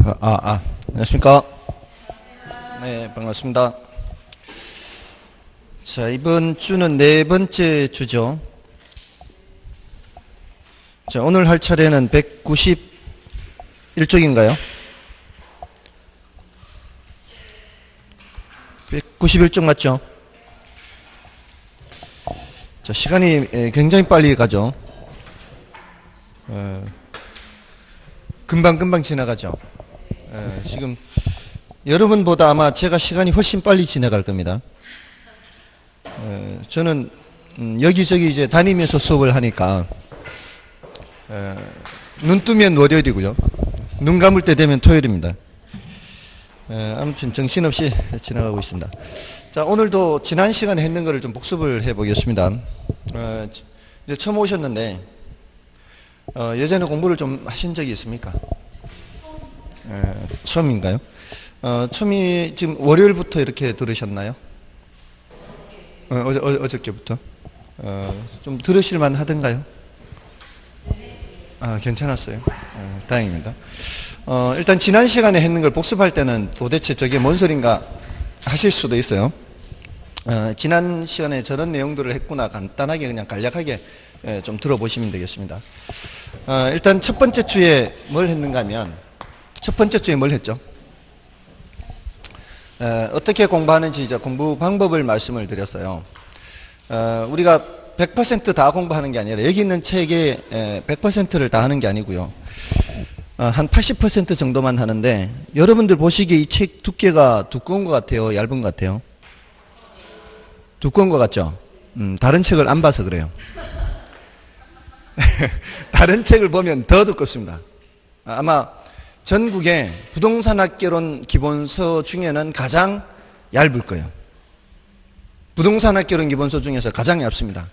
안녕하십니까. 네, 반갑습니다. 자, 이번 주는 네 번째 주죠. 자, 오늘 할 차례는 191쪽인가요? 191쪽 맞죠? 자, 시간이 굉장히 빨리 가죠. 금방 지나가죠. 지금 여러분보다 아마 제가 시간이 훨씬 빨리 지나갈 겁니다. 저는 여기저기 이제 다니면서 수업을 하니까 눈 뜨면 월요일이고요. 눈 감을 때 되면 토요일입니다. 아무튼 정신없이 지나가고 있습니다. 자, 오늘도 지난 시간에 했는 거를 좀 복습을 해보겠습니다. 이제 처음 오셨는데 예전에 공부를 좀 하신 적이 있습니까? 처음인가요? 처음이 지금 월요일부터 이렇게 들으셨나요? 어저께부터? 좀 들으실만 하던가요? 괜찮았어요. 다행입니다. 일단 지난 시간에 했는 걸 복습할 때는 도대체 저게 뭔 소린가 하실 수도 있어요. 지난 시간에 저런 내용들을 했구나 간단하게 그냥 간략하게 좀 들어보시면 되겠습니다. 일단 첫 번째 주에 뭘 했는가 하면 첫 번째 주에 뭘 했죠? 어떻게 공부하는지 이제 공부 방법을 말씀을 드렸어요. 우리가 100% 다 공부하는 게 아니라 여기 있는 책의 100%를 다 하는 게 아니고요. 한 80% 정도만 하는데 여러분들 보시기에 이 책 두께가 두꺼운 것 같아요? 얇은 것 같아요? 두꺼운 것 같죠? 다른 책을 안 봐서 그래요. 다른 책을 보면 더 두껍습니다. 아마 전국의 부동산학개론 기본서 중에는 가장 얇을 거예요. 부동산학개론 기본서 중에서 가장 얇습니다.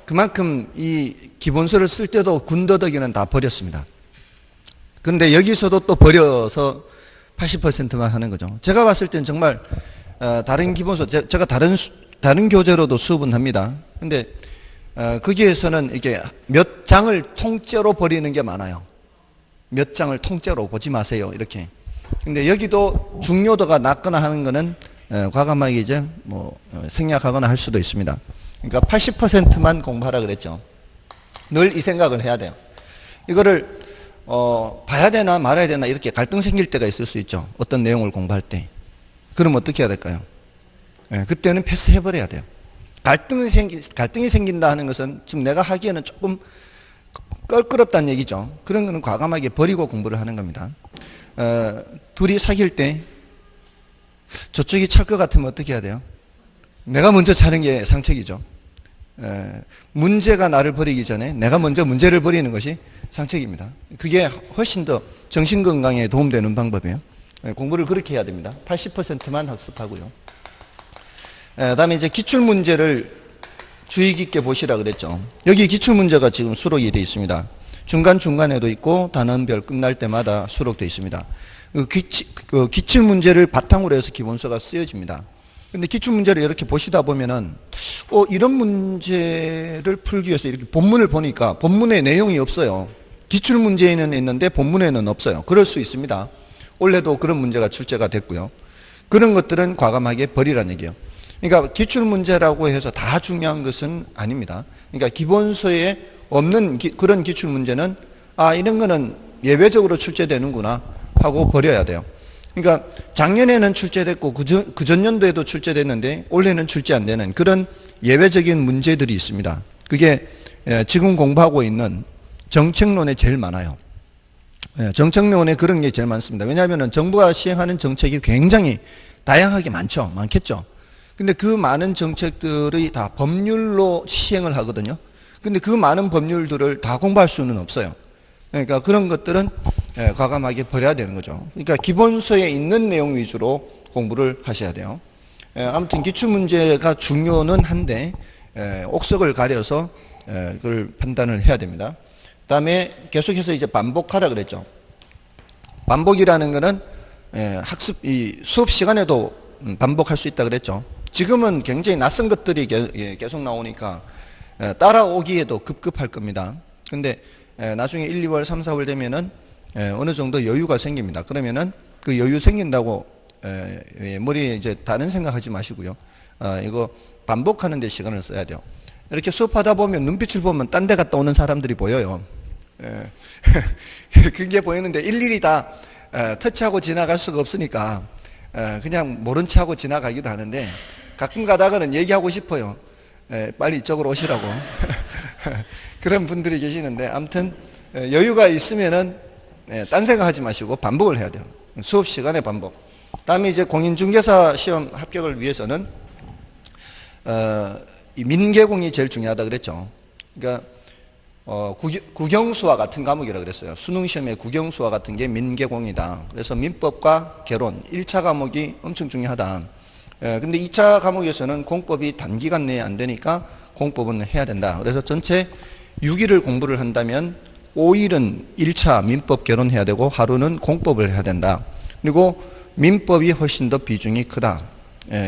그만큼 이 기본서를 쓸 때도 군더더기는 다 버렸습니다. 근데 여기서도 또 버려서 80%만 하는 거죠. 제가 봤을 땐 정말 다른 기본서, 제가 다른 교재로도 수업은 합니다. 근데 거기에서는 이게 몇 장을 통째로 버리는 게 많아요. 몇 장을 통째로 보지 마세요. 이렇게. 근데 여기도 중요도가 낮거나 하는 거는 과감하게 이제 생략하거나 할 수도 있습니다. 그러니까 80%만 공부하라 그랬죠. 늘 이 생각을 해야 돼요. 이거를 봐야 되나 말아야 되나 이렇게 갈등 생길 때가 있을 수 있죠. 어떤 내용을 공부할 때. 그럼 어떻게 해야 될까요? 그때는 패스해버려야 돼요. 갈등이 생긴다 하는 것은 지금 내가 하기에는 조금 껄끄럽다는 얘기죠. 그런 거는 과감하게 버리고 공부를 하는 겁니다. 둘이 사귈 때 저쪽이 찰 것 같으면 어떻게 해야 돼요? 내가 먼저 차는 게 상책이죠. 문제가 나를 버리기 전에 내가 먼저 문제를 버리는 것이 상책입니다. 그게 훨씬 더 정신건강에 도움되는 방법이에요. 공부를 그렇게 해야 됩니다. 80%만 학습하고요. 다음에 이제 기출문제를 주의 깊게 보시라 그랬죠. 여기 기출문제가 지금 수록이 되어 있습니다. 중간중간에도 있고 단원별 끝날 때마다 수록되어 있습니다. 기출문제를 바탕으로 해서 기본서가 쓰여집니다. 근데 기출문제를 이렇게 보시다 보면은 이런 문제를 풀기 위해서 이렇게 본문을 보니까 본문에 내용이 없어요. 기출문제에는 있는데 본문에는 없어요. 그럴 수 있습니다. 올해도 그런 문제가 출제가 됐고요. 그런 것들은 과감하게 버리라는 얘기예요. 그러니까 기출문제라고 해서 다 중요한 것은 아닙니다. 그러니까 기본서에 없는 그런 기출문제는 이런 거는 예외적으로 출제되는구나 하고 버려야 돼요. 그러니까 작년에는 출제됐고 그 전년도에도 출제됐는데 올해는 출제 안 되는 그런 예외적인 문제들이 있습니다. 그게 지금 공부하고 있는 정책론에 제일 많아요. 정책론에 그런 게 제일 많습니다. 왜냐하면 정부가 시행하는 정책이 굉장히 다양하게 많겠죠. 근데 그 많은 정책들이 다 법률로 시행을 하거든요. 근데 그 많은 법률들을 다 공부할 수는 없어요. 그러니까 그런 것들은 과감하게 버려야 되는 거죠. 그러니까 기본서에 있는 내용 위주로 공부를 하셔야 돼요. 아무튼 기출문제가 중요는 한데 옥석을 가려서 그걸 판단을 해야 됩니다. 그 다음에 계속해서 이제 반복하라 그랬죠. 반복이라는 거는 수업 시간에도 반복할 수 있다 그랬죠. 지금은 굉장히 낯선 것들이 계속 나오니까 따라오기에도 급급할 겁니다. 근데 나중에 1, 2월, 3, 4월 되면은 어느 정도 여유가 생깁니다. 그러면은 그 여유 생긴다고 머리에 이제 다른 생각하지 마시고요. 이거 반복하는 데 시간을 써야 돼요. 이렇게 수업하다 보면 눈빛을 보면 딴 데 갔다 오는 사람들이 보여요. 그게 보이는데 일일이 다 터치하고 지나갈 수가 없으니까 그냥 모른 척하고 지나가기도 하는데 가끔 가다가는 얘기하고 싶어요. 빨리 이쪽으로 오시라고. 그런 분들이 계시는데 아무튼 여유가 있으면은 딴 생각하지 마시고 반복을 해야 돼요. 수업 시간에 반복. 다음에 이제 공인중개사 시험 합격을 위해서는 이 민계공이 제일 중요하다 그랬죠. 그러니까 국영수와 같은 과목이라 그랬어요. 수능 시험에 국영수와 같은 게 민계공이다. 그래서 민법과 개론 1차 과목이 엄청 중요하다. 근데 2차 과목에서는 공법이 단기간 내에 안 되니까 공법은 해야 된다. 그래서 전체 6일을 공부를 한다면 5일은 1차 민법 개론해야 되고 하루는 공법을 해야 된다. 그리고 민법이 훨씬 더 비중이 크다.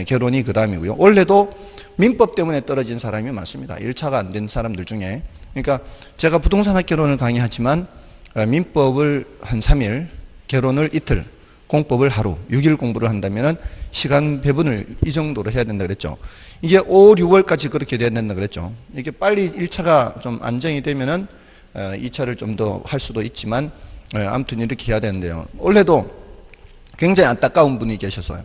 개론이 그 다음이고요. 원래도 민법 때문에 떨어진 사람이 많습니다. 1차가 안 된 사람들 중에. 그러니까 제가 부동산 학개론을 강의하지만 민법을 한 3일, 개론을 이틀, 공법을 하루, 6일 공부를 한다면 시간 배분을 이 정도로 해야 된다 그랬죠. 이게 5, 6월까지 그렇게 돼야 된다 그랬죠. 이게 빨리 1차가 좀 안정이 되면은 2차를 좀 더 할 수도 있지만 아무튼 이렇게 해야 되는데요. 원래도 굉장히 안타까운 분이 계셨어요.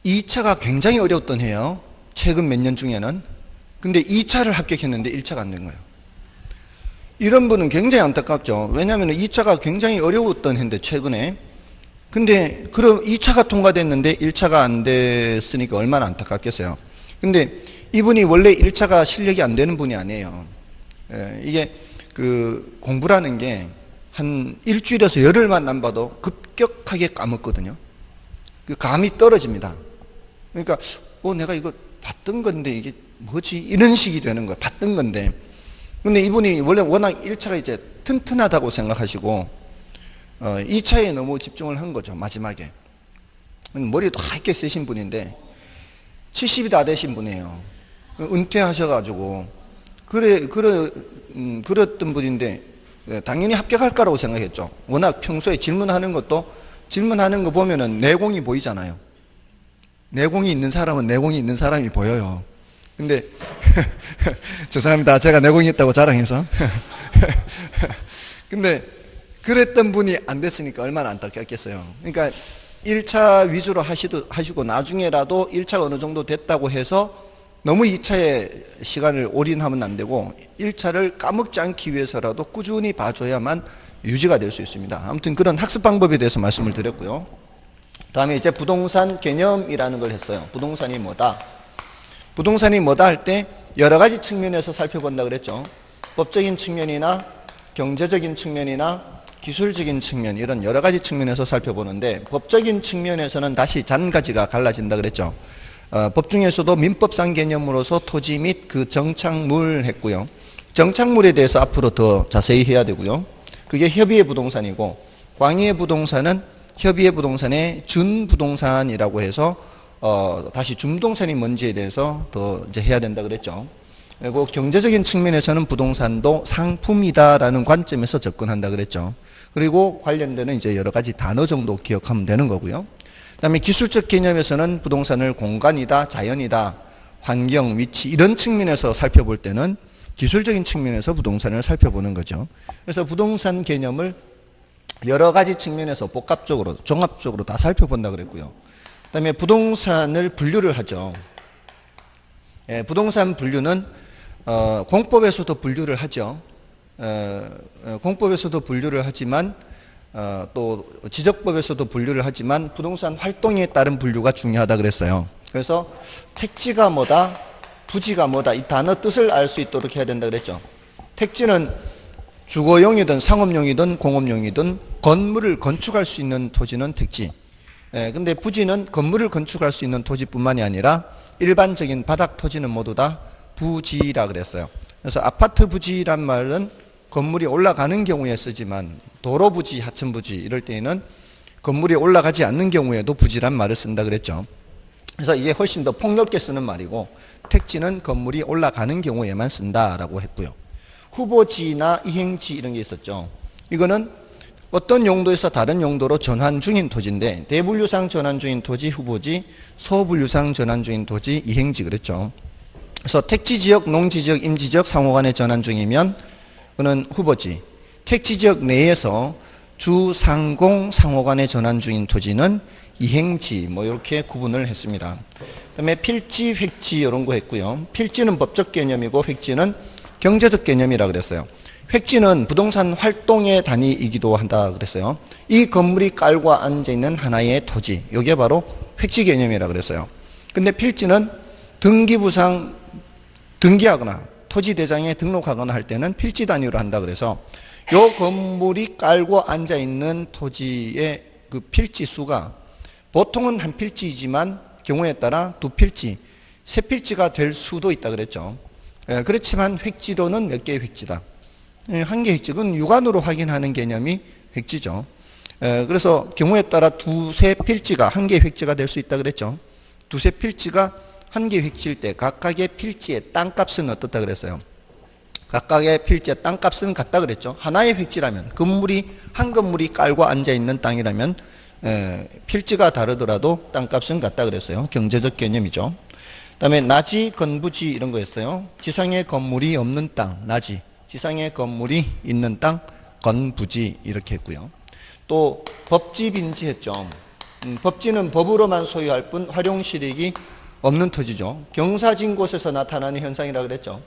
2차가 굉장히 어려웠던 해요. 최근 몇 년 중에는. 근데 2차를 합격했는데 1차가 안 된 거예요. 이런 분은 굉장히 안타깝죠. 왜냐하면 2차가 굉장히 어려웠던 해인데 최근에. 근데 그럼 2차가 통과됐는데 1차가 안 됐으니까 얼마나 안타깝겠어요. 근데 이분이 원래 1차가 실력이 안 되는 분이 아니에요. 이게 그 공부라는 게 한 일주일에서 열흘만 안 봐도 급격하게 까먹거든요. 그 감이 떨어집니다. 그러니까 내가 이거 봤던 건데 이게 뭐지? 이런 식이 되는 거예요. 봤던 건데. 근데 이분이 원래 워낙 1차가 이제 튼튼하다고 생각하시고 2차에 너무 집중을 한 거죠. 마지막에. 머리도 하얗게 쓰신 분인데 70이 다 되신 분이에요. 은퇴하셔가지고 그랬던 분인데 당연히 합격할 거라고 생각했죠. 워낙 평소에 질문하는 거 보면은 내공이 보이잖아요. 내공이 있는 사람은 내공이 있는 사람이 보여요. 근데 죄송합니다. 제가 내공이 있다고 자랑해서. 근데 그랬던 분이 안 됐으니까 얼마나 안타깝겠어요. 그러니까 1차 위주로 하시고 나중에라도 1차가 어느 정도 됐다고 해서 너무 2차에 시간을 올인하면 안 되고 1차를 까먹지 않기 위해서라도 꾸준히 봐줘야만 유지가 될 수 있습니다. 아무튼 그런 학습 방법에 대해서 말씀을 드렸고요. 다음에 이제 부동산 개념이라는 걸 했어요. 부동산이 뭐다? 부동산이 뭐다 할 때 여러 가지 측면에서 살펴본다 그랬죠. 법적인 측면이나 경제적인 측면이나 기술적인 측면, 이런 여러 가지 측면에서 살펴보는데 법적인 측면에서는 다시 잔가지가 갈라진다 그랬죠. 법 중에서도 민법상 개념으로서 토지 및 그 정착물 했고요. 정착물에 대해서 앞으로 더 자세히 해야 되고요. 그게 협의의 부동산이고 광의의 부동산은 협의의 부동산의 준부동산이라고 해서 다시 준부동산이 뭔지에 대해서 더 이제 해야 된다 그랬죠. 그리고 경제적인 측면에서는 부동산도 상품이다라는 관점에서 접근한다 그랬죠. 그리고 관련되는 이제 여러 가지 단어 정도 기억하면 되는 거고요. 그다음에 기술적 개념에서는 부동산을 공간이다, 자연이다, 환경, 위치 이런 측면에서 살펴볼 때는 기술적인 측면에서 부동산을 살펴보는 거죠. 그래서 부동산 개념을 여러 가지 측면에서 복합적으로, 종합적으로 다 살펴본다 그랬고요. 그다음에 부동산을 분류를 하죠. 부동산 분류는 공법에서도 분류를 하죠. 공법에서도 분류를 하지만 또 지적법에서도 분류를 하지만 부동산 활동에 따른 분류가 중요하다 그랬어요. 그래서 택지가 뭐다, 부지가 뭐다 이 단어 뜻을 알 수 있도록 해야 된다 그랬죠. 택지는 주거용이든 상업용이든 공업용이든 건물을 건축할 수 있는 토지는 택지. 근데 부지는 건물을 건축할 수 있는 토지뿐만이 아니라 일반적인 바닥 토지는 모두 다 부지라 그랬어요. 그래서 아파트 부지란 말은 건물이 올라가는 경우에 쓰지만 도로 부지, 하천 부지 이럴 때에는 건물이 올라가지 않는 경우에도 부지란 말을 쓴다 그랬죠. 그래서 이게 훨씬 더 폭넓게 쓰는 말이고 택지는 건물이 올라가는 경우에만 쓴다라고 했고요. 후보지나 이행지 이런 게 있었죠. 이거는 어떤 용도에서 다른 용도로 전환 중인 토지인데 대분류상 전환 중인 토지 후보지, 소분류상 전환 중인 토지 이행지 그랬죠. 그래서 택지지역, 농지지역, 임지지역 상호간에 전환 중이면 그는 후보지, 택지지역 내에서 주상공 상호간에 전환 중인 토지는 이행지 뭐 이렇게 구분을 했습니다. 그다음에 필지, 획지 이런 거 했고요. 필지는 법적 개념이고 획지는 경제적 개념이라 그랬어요. 획지는 부동산 활동의 단위이기도 한다 그랬어요. 이 건물이 깔고 앉아 있는 하나의 토지, 이게 바로 획지 개념이라 그랬어요. 근데 필지는 등기부상 등기하거나 토지 대장에 등록하거나 할 때는 필지 단위로 한다 그래서 요 건물이 깔고 앉아 있는 토지의 그 필지 수가 보통은 한 필지이지만 경우에 따라 두 필지, 세 필지가 될 수도 있다 그랬죠. 그렇지만 획지로는 몇 개의 획지다. 한 개의 획지, 그건 육안으로 확인하는 개념이 획지죠. 그래서 경우에 따라 두세 필지가 한 개의 획지가 될 수 있다 그랬죠. 두세 필지가 한 개의 획지일 때 각각의 필지의 땅값은 어떻다 그랬어요. 각각의 필지의 땅값은 같다 그랬죠. 하나의 획지라면 한 건물이 깔고 앉아 있는 땅이라면 필지가 다르더라도 땅값은 같다 그랬어요. 경제적 개념이죠. 그다음에 나지, 건부지 이런 거였어요. 지상에 건물이 없는 땅, 나지. 지상에 건물이 있는 땅, 건부지 이렇게 했고요. 또 법지, 빈지 했죠. 법지는 법으로만 소유할 뿐 활용실익이 없는 토지죠. 경사진 곳에서 나타나는 현상이라 그랬죠.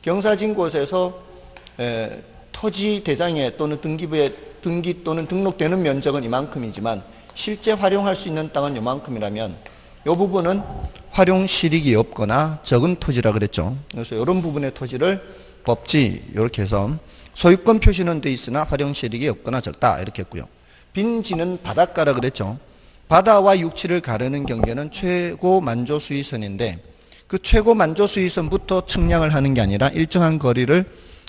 경사진 곳에서 토지 대장에 또는 등기부에 등기 또는 등록되는 면적은 이만큼이지만 실제 활용할 수 있는 땅은 이만큼이라면 이 부분은 활용 실익이 없거나 적은 토지라 그랬죠. 그래서 이런 부분의 토지를 법지 이렇게 해서 소유권 표시는 돼 있으나 활용 실익이 없거나 적다 이렇게 했고요. 빈지는 바닷가라 그랬죠. 바다와 육지를 가르는 경계는 최고 만조 수위선인데 그 최고 만조 수위선부터 측량을 하는 게 아니라 일정한 거리를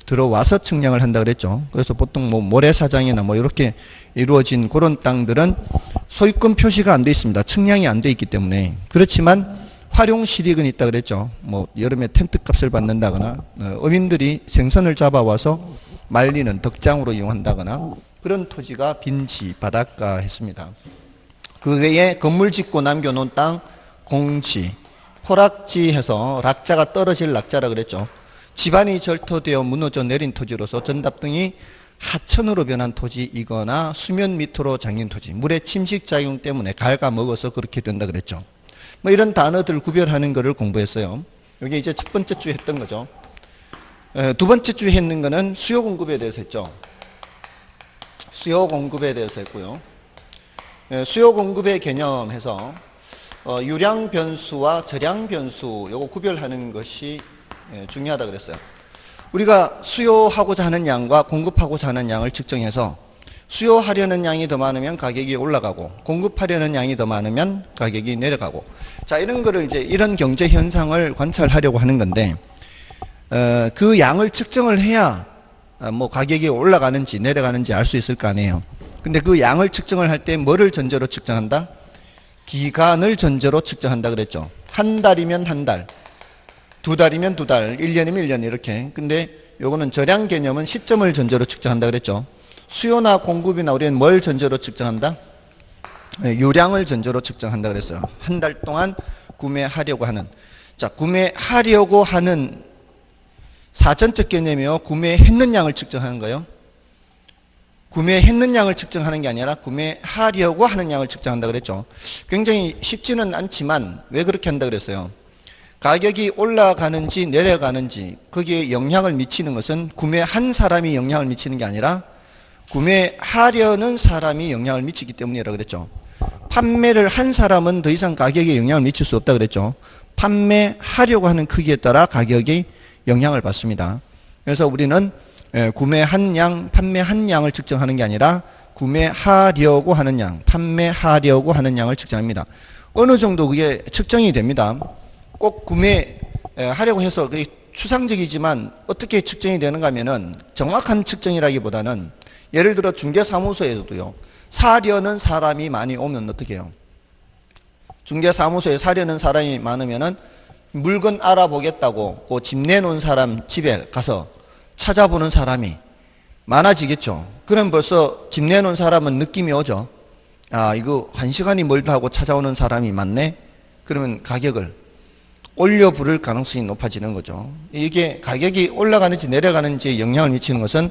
들어와서 측량을 한다 그랬죠. 그래서 보통 뭐 모래사장이나 뭐 이렇게 이루어진 그런 땅들은 소유권 표시가 안 돼 있습니다. 측량이 안 돼 있기 때문에. 그렇지만 활용 실익은 있다 그랬죠. 뭐 여름에 텐트 값을 받는다거나 어민들이 생선을 잡아와서 말리는 덕장으로 이용한다거나 그런 토지가 빈지, 바닷가 했습니다. 그 외에 건물 짓고 남겨놓은 땅, 공지, 포락지 해서 락자가 떨어질 락자라 그랬죠. 집안이 절토되어 무너져 내린 토지로서 전답 등이 하천으로 변한 토지이거나 수면 밑으로 잠긴 토지, 물의 침식 작용 때문에 갉아먹어서 그렇게 된다 그랬죠. 뭐 이런 단어들 구별하는 것을 공부했어요. 이게 이제 첫 번째 주에 했던 거죠. 두 번째 주에 했는 거는 수요 공급에 대해서 했죠. 수요 공급에 대해서 했고요. 수요 공급의 개념해서 유량 변수와 저량 변수 요거 구별하는 것이 중요하다 그랬어요. 우리가 수요하고자 하는 양과 공급하고자 하는 양을 측정해서 수요하려는 양이 더 많으면 가격이 올라가고 공급하려는 양이 더 많으면 가격이 내려가고, 자 이런 거를 이제 이런 경제 현상을 관찰하려고 하는 건데 그 양을 측정을 해야 뭐 가격이 올라가는지 내려가는지 알 수 있을 거 아니에요. 근데 그 양을 측정을 할 때 뭐를 전제로 측정한다? 기간을 전제로 측정한다 그랬죠. 한 달이면 한 달, 두 달이면 두 달, 1년이면 1년 이렇게. 근데 요거는 저량 개념은 시점을 전제로 측정한다 그랬죠. 수요나 공급이나 우리는 뭘 전제로 측정한다? 유량을 전제로 측정한다 그랬어요. 한 달 동안 구매하려고 하는. 자, 구매하려고 하는 사전적 개념이요. 구매했는 양을 측정하는 거예요. 구매했는 양을 측정하는 게 아니라 구매하려고 하는 양을 측정한다 그랬죠. 굉장히 쉽지는 않지만 왜 그렇게 한다 그랬어요. 가격이 올라가는지 내려가는지 거기에 영향을 미치는 것은 구매한 사람이 영향을 미치는 게 아니라 구매하려는 사람이 영향을 미치기 때문이라고 그랬죠. 판매를 한 사람은 더 이상 가격에 영향을 미칠 수 없다 그랬죠. 판매하려고 하는 크기에 따라 가격이 영향을 받습니다. 그래서 우리는 구매한 양, 판매한 양을 측정하는 게 아니라 구매하려고 하는 양, 판매하려고 하는 양을 측정합니다. 어느 정도 그게 측정이 됩니다. 꼭 구매하려고 해서 그게 추상적이지만 어떻게 측정이 되는가 하면은 정확한 측정이라기보다는 예를 들어 중개사무소에서도요. 사려는 사람이 많이 오면 어떻게 해요? 중개사무소에 사려는 사람이 많으면은 물건 알아보겠다고 그 집 내놓은 사람 집에 가서 찾아보는 사람이 많아지겠죠. 그럼 벌써 집 내놓은 사람은 느낌이 오죠. 아, 이거 1시간이 멀다 하고 찾아오는 사람이 많네? 그러면 가격을 올려 부를 가능성이 높아지는 거죠. 이게 가격이 올라가는지 내려가는지에 영향을 미치는 것은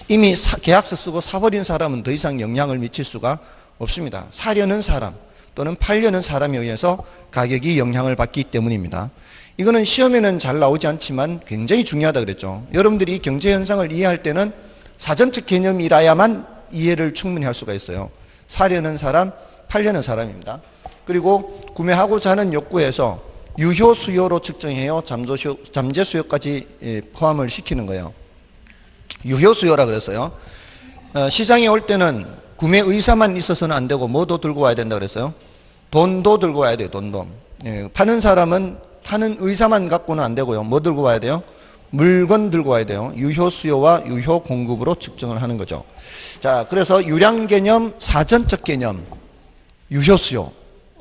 이미 계약서 쓰고 사버린 사람은 더 이상 영향을 미칠 수가 없습니다. 사려는 사람 또는 팔려는 사람에 의해서 가격이 영향을 받기 때문입니다. 이거는 시험에는 잘 나오지 않지만 굉장히 중요하다 그랬죠. 여러분들이 이 경제 현상을 이해할 때는 사전적 개념이라야만 이해를 충분히 할 수가 있어요. 사려는 사람, 팔려는 사람입니다. 그리고 구매하고자 하는 욕구에서 유효 수요로 측정해요. 잠재 수요까지 포함을 시키는 거예요. 유효 수요라 그랬어요. 시장에 올 때는 구매 의사만 있어서는 안 되고 뭐도 들고 와야 된다 그랬어요. 돈도 들고 와야 돼요. 돈도. 파는 사람은 파는 의사만 갖고는 안 되고요. 뭐 들고 와야 돼요? 물건 들고 와야 돼요. 유효 수요와 유효 공급으로 측정을 하는 거죠. 자, 그래서 유량 개념, 사전적 개념, 유효 수요.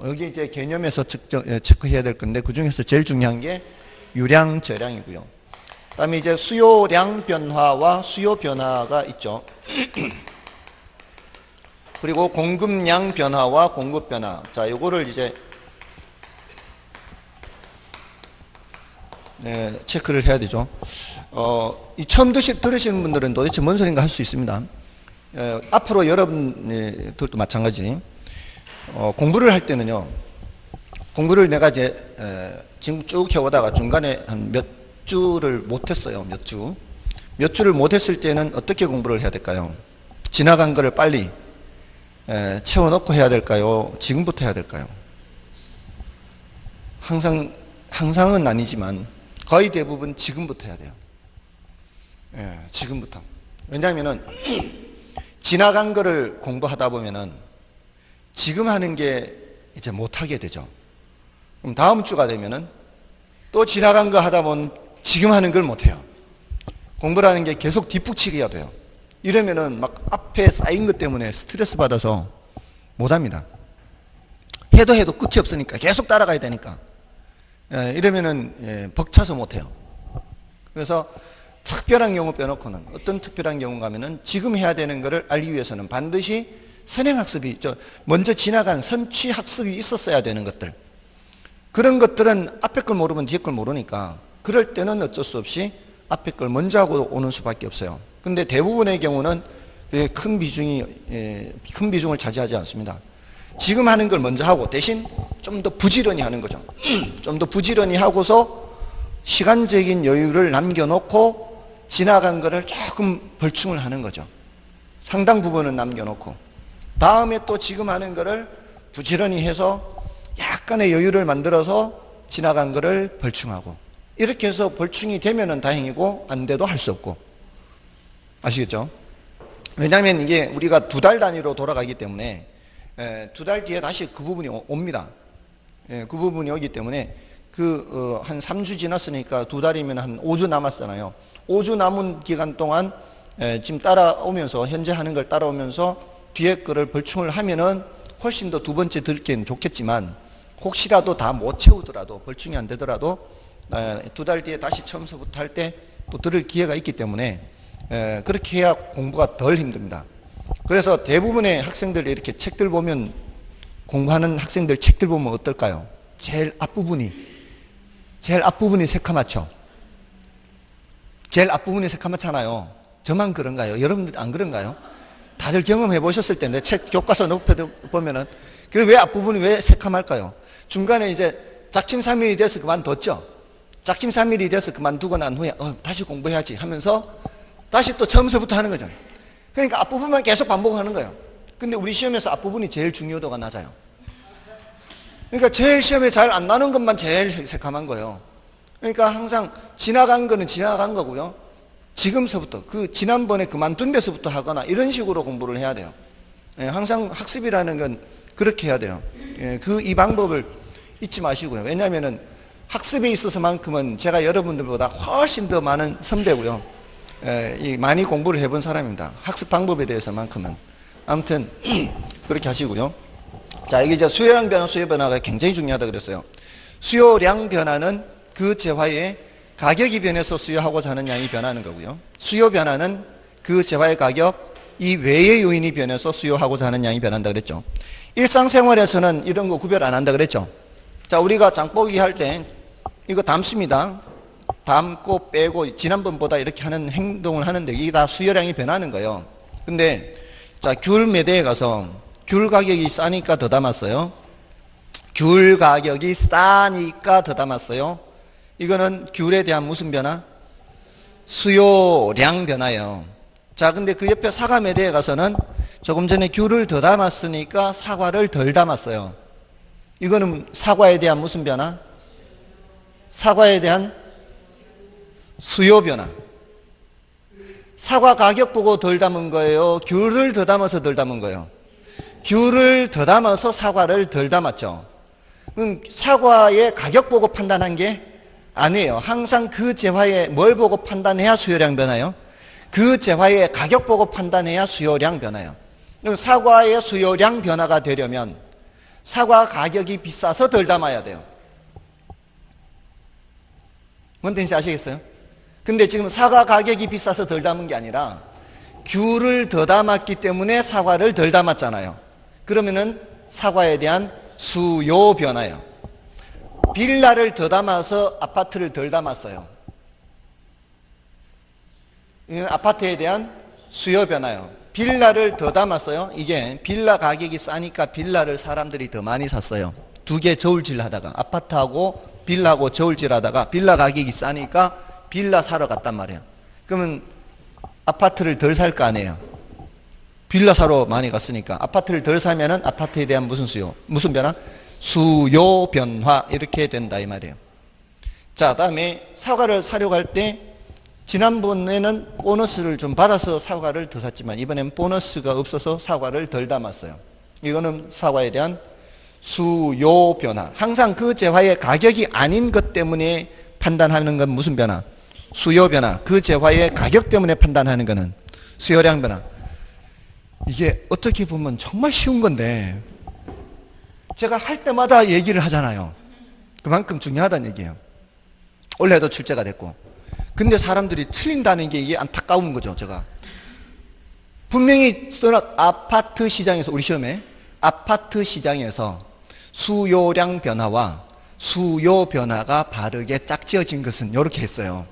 여기 이제 개념에서 체크해야 될 건데 그 중에서 제일 중요한 게 유량, 저량이고요. 그다음에 이제 수요량 변화와 수요 변화가 있죠. 그리고 공급량 변화와 공급 변화. 자, 요거를 이제 체크를 해야 되죠. 처음 들으시는 분들은 도대체 뭔 소린가 할 수 있습니다. 앞으로 여러분들도 마찬가지. 공부를 할 때는요, 공부를 내가 이제 지금 쭉 해오다가 중간에 한 몇 주를 못했어요. 몇 주를 못했을 때는 어떻게 공부를 해야 될까요? 지나간 거를 빨리 채워넣고 해야 될까요? 지금부터 해야 될까요? 항상은 아니지만 거의 대부분 지금부터 해야 돼요. 지금부터. 왜냐하면은 지나간 거를 공부하다 보면은 지금 하는 게 이제 못하게 되죠. 그럼 다음 주가 되면은 또 지나간 거 하다 보면 지금 하는 걸 못해요. 공부라는 게 계속 뒷북치기가 돼요. 이러면은 막 앞에 쌓인 것 때문에 스트레스 받아서 못합니다. 해도 끝이 없으니까 계속 따라가야 되니까. 이러면은 벅차서 못해요. 그래서 특별한 경우 빼놓고는 어떤 특별한 경우가 하면은 지금 해야 되는 것을 알기 위해서는 반드시 선행학습이 먼저 지나간 선취학습이 있었어야 되는 것들, 그런 것들은 앞에 걸 모르면 뒤에 걸 모르니까 그럴 때는 어쩔 수 없이 앞에 걸 먼저 하고 오는 수밖에 없어요. 근데 대부분의 경우는 큰 비중을 차지하지 않습니다. 지금 하는 걸 먼저 하고 대신 좀 더 부지런히 하는 거죠. 좀 더 부지런히 하고서 시간적인 여유를 남겨놓고 지나간 거를 조금 벌충을 하는 거죠. 상당 부분은 남겨놓고 다음에 또 지금 하는 거를 부지런히 해서 약간의 여유를 만들어서 지나간 거를 벌충하고, 이렇게 해서 벌충이 되면은 다행이고 안 돼도 할 수 없고. 아시겠죠? 왜냐하면 이게 우리가 2달 단위로 돌아가기 때문에 2달 뒤에 다시 그 부분이 옵니다. 그 부분이 오기 때문에 한 3주 지났으니까 2달이면 한 5주 남았잖아요. 5주 남은 기간 동안 지금 따라오면서 현재 하는 걸 따라오면서 뒤에 거를 벌충을 하면은 훨씬 더 두 번째 들기엔 좋겠지만, 혹시라도 다 못 채우더라도 벌충이 안 되더라도 2달 뒤에 다시 처음서부터 할 때 또 들을 기회가 있기 때문에 그렇게 해야 공부가 덜 힘듭니다. 그래서 대부분의 학생들 이렇게 책들 보면, 공부하는 학생들 책들 보면 어떨까요? 제일 앞부분이 새카맣죠? 제일 앞부분이 새카맣잖아요. 저만 그런가요? 여러분들 안 그런가요? 다들 경험해 보셨을 텐데 책 교과서 높여 보면은 그 왜 앞부분이 왜 새카말까요? 중간에 이제 작심삼일이 돼서 그만뒀죠. 작심삼일이 돼서 그만두고 난 후에 다시 공부해야지 하면서 다시 또 처음서부터 하는 거잖아요. 그러니까 앞부분만 계속 반복하는 거예요. 근데 우리 시험에서 앞부분이 제일 중요도가 낮아요. 그러니까 제일 시험에 잘 안 나는 것만 제일 새카만 거예요. 그러니까 항상 지나간 거는 지나간 거고요. 지금서부터 지난번에 그만둔 데서부터 하거나 이런 식으로 공부를 해야 돼요. 항상 학습이라는 건 그렇게 해야 돼요. 이 방법을 잊지 마시고요. 왜냐하면은 학습에 있어서만큼은 제가 여러분들보다 훨씬 더 많은 선배고요. 많이 공부를 해본 사람입니다. 학습 방법에 대해서만큼은. 아무튼 그렇게 하시고요. 자, 이게 이제 수요량 변화, 수요 변화가 굉장히 중요하다 그랬어요. 수요량 변화는 그 재화의 가격이 변해서 수요하고자 하는 양이 변하는 거고요. 수요 변화는 그 재화의 가격 이 외의 요인이 변해서 수요하고자 하는 양이 변한다 그랬죠. 일상생활에서는 이런 거 구별 안 한다 그랬죠. 자, 우리가 장보기 할 때 이거 담습니다. 담고 빼고 지난번보다 이렇게 하는 행동을 하는데 이게 다 수요량이 변하는 거예요. 근데 자, 귤 매대에 가서 귤 가격이 싸니까 더 담았어요. 귤 가격이 싸니까 더 담았어요. 이거는 귤에 대한 무슨 변화? 수요량 변화예요. 자, 근데 그 옆에 사과 매대에 가서는 조금 전에 귤을 더 담았으니까 사과를 덜 담았어요. 이거는 사과에 대한 무슨 변화? 사과에 대한 수요 변화. 사과 가격 보고 덜 담은 거예요? 귤을 더 담아서 덜 담은 거예요? 귤을 더 담아서 사과를 덜 담았죠. 그럼 사과의 가격 보고 판단한 게 아니에요. 항상 그 재화에 뭘 보고 판단해야 수요량 변화요? 그 재화의 가격 보고 판단해야 수요량 변화요. 그럼 사과의 수요량 변화가 되려면 사과 가격이 비싸서 덜 담아야 돼요. 뭔 뜻인지 아시겠어요? 근데 지금 사과 가격이 비싸서 덜 담은 게 아니라 귤을 더 담았기 때문에 사과를 덜 담았잖아요. 그러면은 사과에 대한 수요 변화예요. 빌라를 더 담아서 아파트를 덜 담았어요. 이건 아파트에 대한 수요 변화예요. 빌라를 더 담았어요. 이게 빌라 가격이 싸니까 빌라를 사람들이 더 많이 샀어요. 두 개 저울질 하다가 아파트하고 빌라하고 저울질 하다가 빌라 가격이 싸니까 빌라 사러 갔단 말이에요. 그러면 아파트를 덜 살 거 아니에요. 빌라 사러 많이 갔으니까 아파트를 덜 사면은 아파트에 대한 무슨 수요? 무슨 변화? 수요 변화 이렇게 된다 이 말이에요. 자, 다음에 사과를 사려고 할 때 지난번에는 보너스를 좀 받아서 사과를 더 샀지만 이번엔 보너스가 없어서 사과를 덜 담았어요. 이거는 사과에 대한 수요 변화. 항상 그 재화의 가격이 아닌 것 때문에 판단하는 건 무슨 변화? 수요 변화. 그 재화의 가격 때문에 판단하는 것은 수요량 변화. 이게 어떻게 보면 정말 쉬운 건데 제가 할 때마다 얘기를 하잖아요. 그만큼 중요하다는 얘기예요. 올해도 출제가 됐고. 근데 사람들이 틀린다는 게 이게 안타까운 거죠. 제가 분명히 아파트 시장에서 우리 시험에 아파트 시장에서 수요량 변화와 수요 변화가 바르게 짝지어진 것은 이렇게 했어요.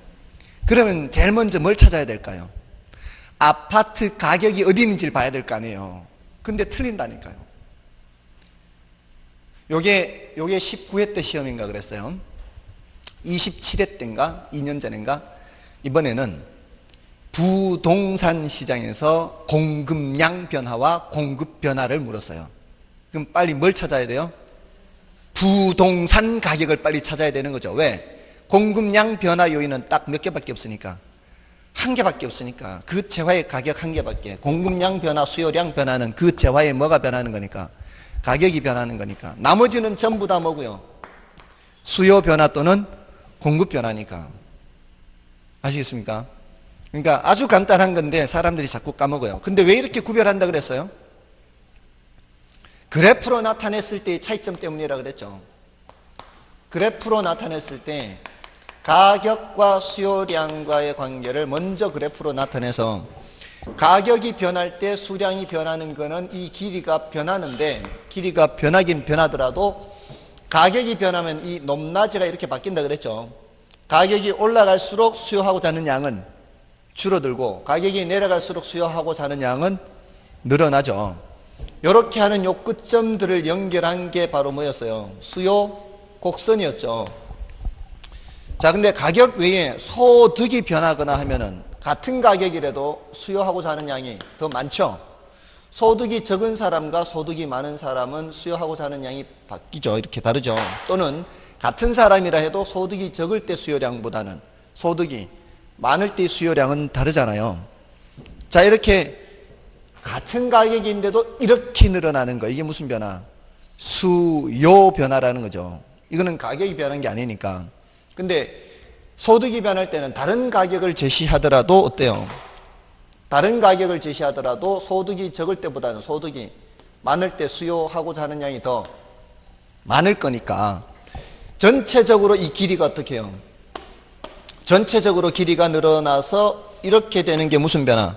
그러면 제일 먼저 뭘 찾아야 될까요? 아파트 가격이 어디 있는지를 봐야 될 거 아니에요. 근데 틀린다니까요. 요게 19회 때 시험인가 그랬어요. 27회 때인가 2년 전인가 이번에는 부동산 시장에서 공급량 변화와 공급 변화를 물었어요. 그럼 빨리 뭘 찾아야 돼요? 부동산 가격을 빨리 찾아야 되는 거죠. 왜? 공급량 변화 요인은 딱 몇 개밖에 없으니까. 한 개밖에 없으니까. 그 재화의 가격 한 개밖에. 공급량 변화, 수요량 변화는 그 재화에 뭐가 변하는 거니까? 가격이 변하는 거니까. 나머지는 전부 다 뭐고요? 수요 변화 또는 공급 변화니까. 아시겠습니까? 그러니까 아주 간단한 건데 사람들이 자꾸 까먹어요. 근데 왜 이렇게 구별한다 그랬어요? 그래프로 나타냈을 때의 차이점 때문이라 그랬죠. 그래프로 나타냈을 때 가격과 수요량과의 관계를 먼저 그래프로 나타내서 가격이 변할 때 수량이 변하는 거는 이 길이가 변하는데 길이가 변하긴 변하더라도 가격이 변하면 이 높낮이가 이렇게 바뀐다 그랬죠. 가격이 올라갈수록 수요하고자 하는 양은 줄어들고 가격이 내려갈수록 수요하고자 하는 양은 늘어나죠. 이렇게 하는 요 끝점들을 연결한 게 바로 뭐였어요? 수요 곡선이었죠. 자, 근데 가격 외에 소득이 변하거나 하면은 같은 가격이라도 수요하고자 하는 양이 더 많죠. 소득이 적은 사람과 소득이 많은 사람은 수요하고자 하는 양이 바뀌죠. 이렇게 다르죠. 또는 같은 사람이라 해도 소득이 적을 때 수요량보다는 소득이 많을 때 수요량은 다르잖아요. 자, 이렇게 같은 가격인데도 이렇게 늘어나는 거, 이게 무슨 변화? 수요 변화라는 거죠. 이거는 가격이 변한 게 아니니까. 근데 소득이 변할 때는 다른 가격을 제시하더라도 어때요? 다른 가격을 제시하더라도 소득이 적을 때보다는 소득이 많을 때 수요하고자 하는 양이 더 많을 거니까 전체적으로 이 길이가 어떻게 해요? 전체적으로 길이가 늘어나서 이렇게 되는 게 무슨 변화?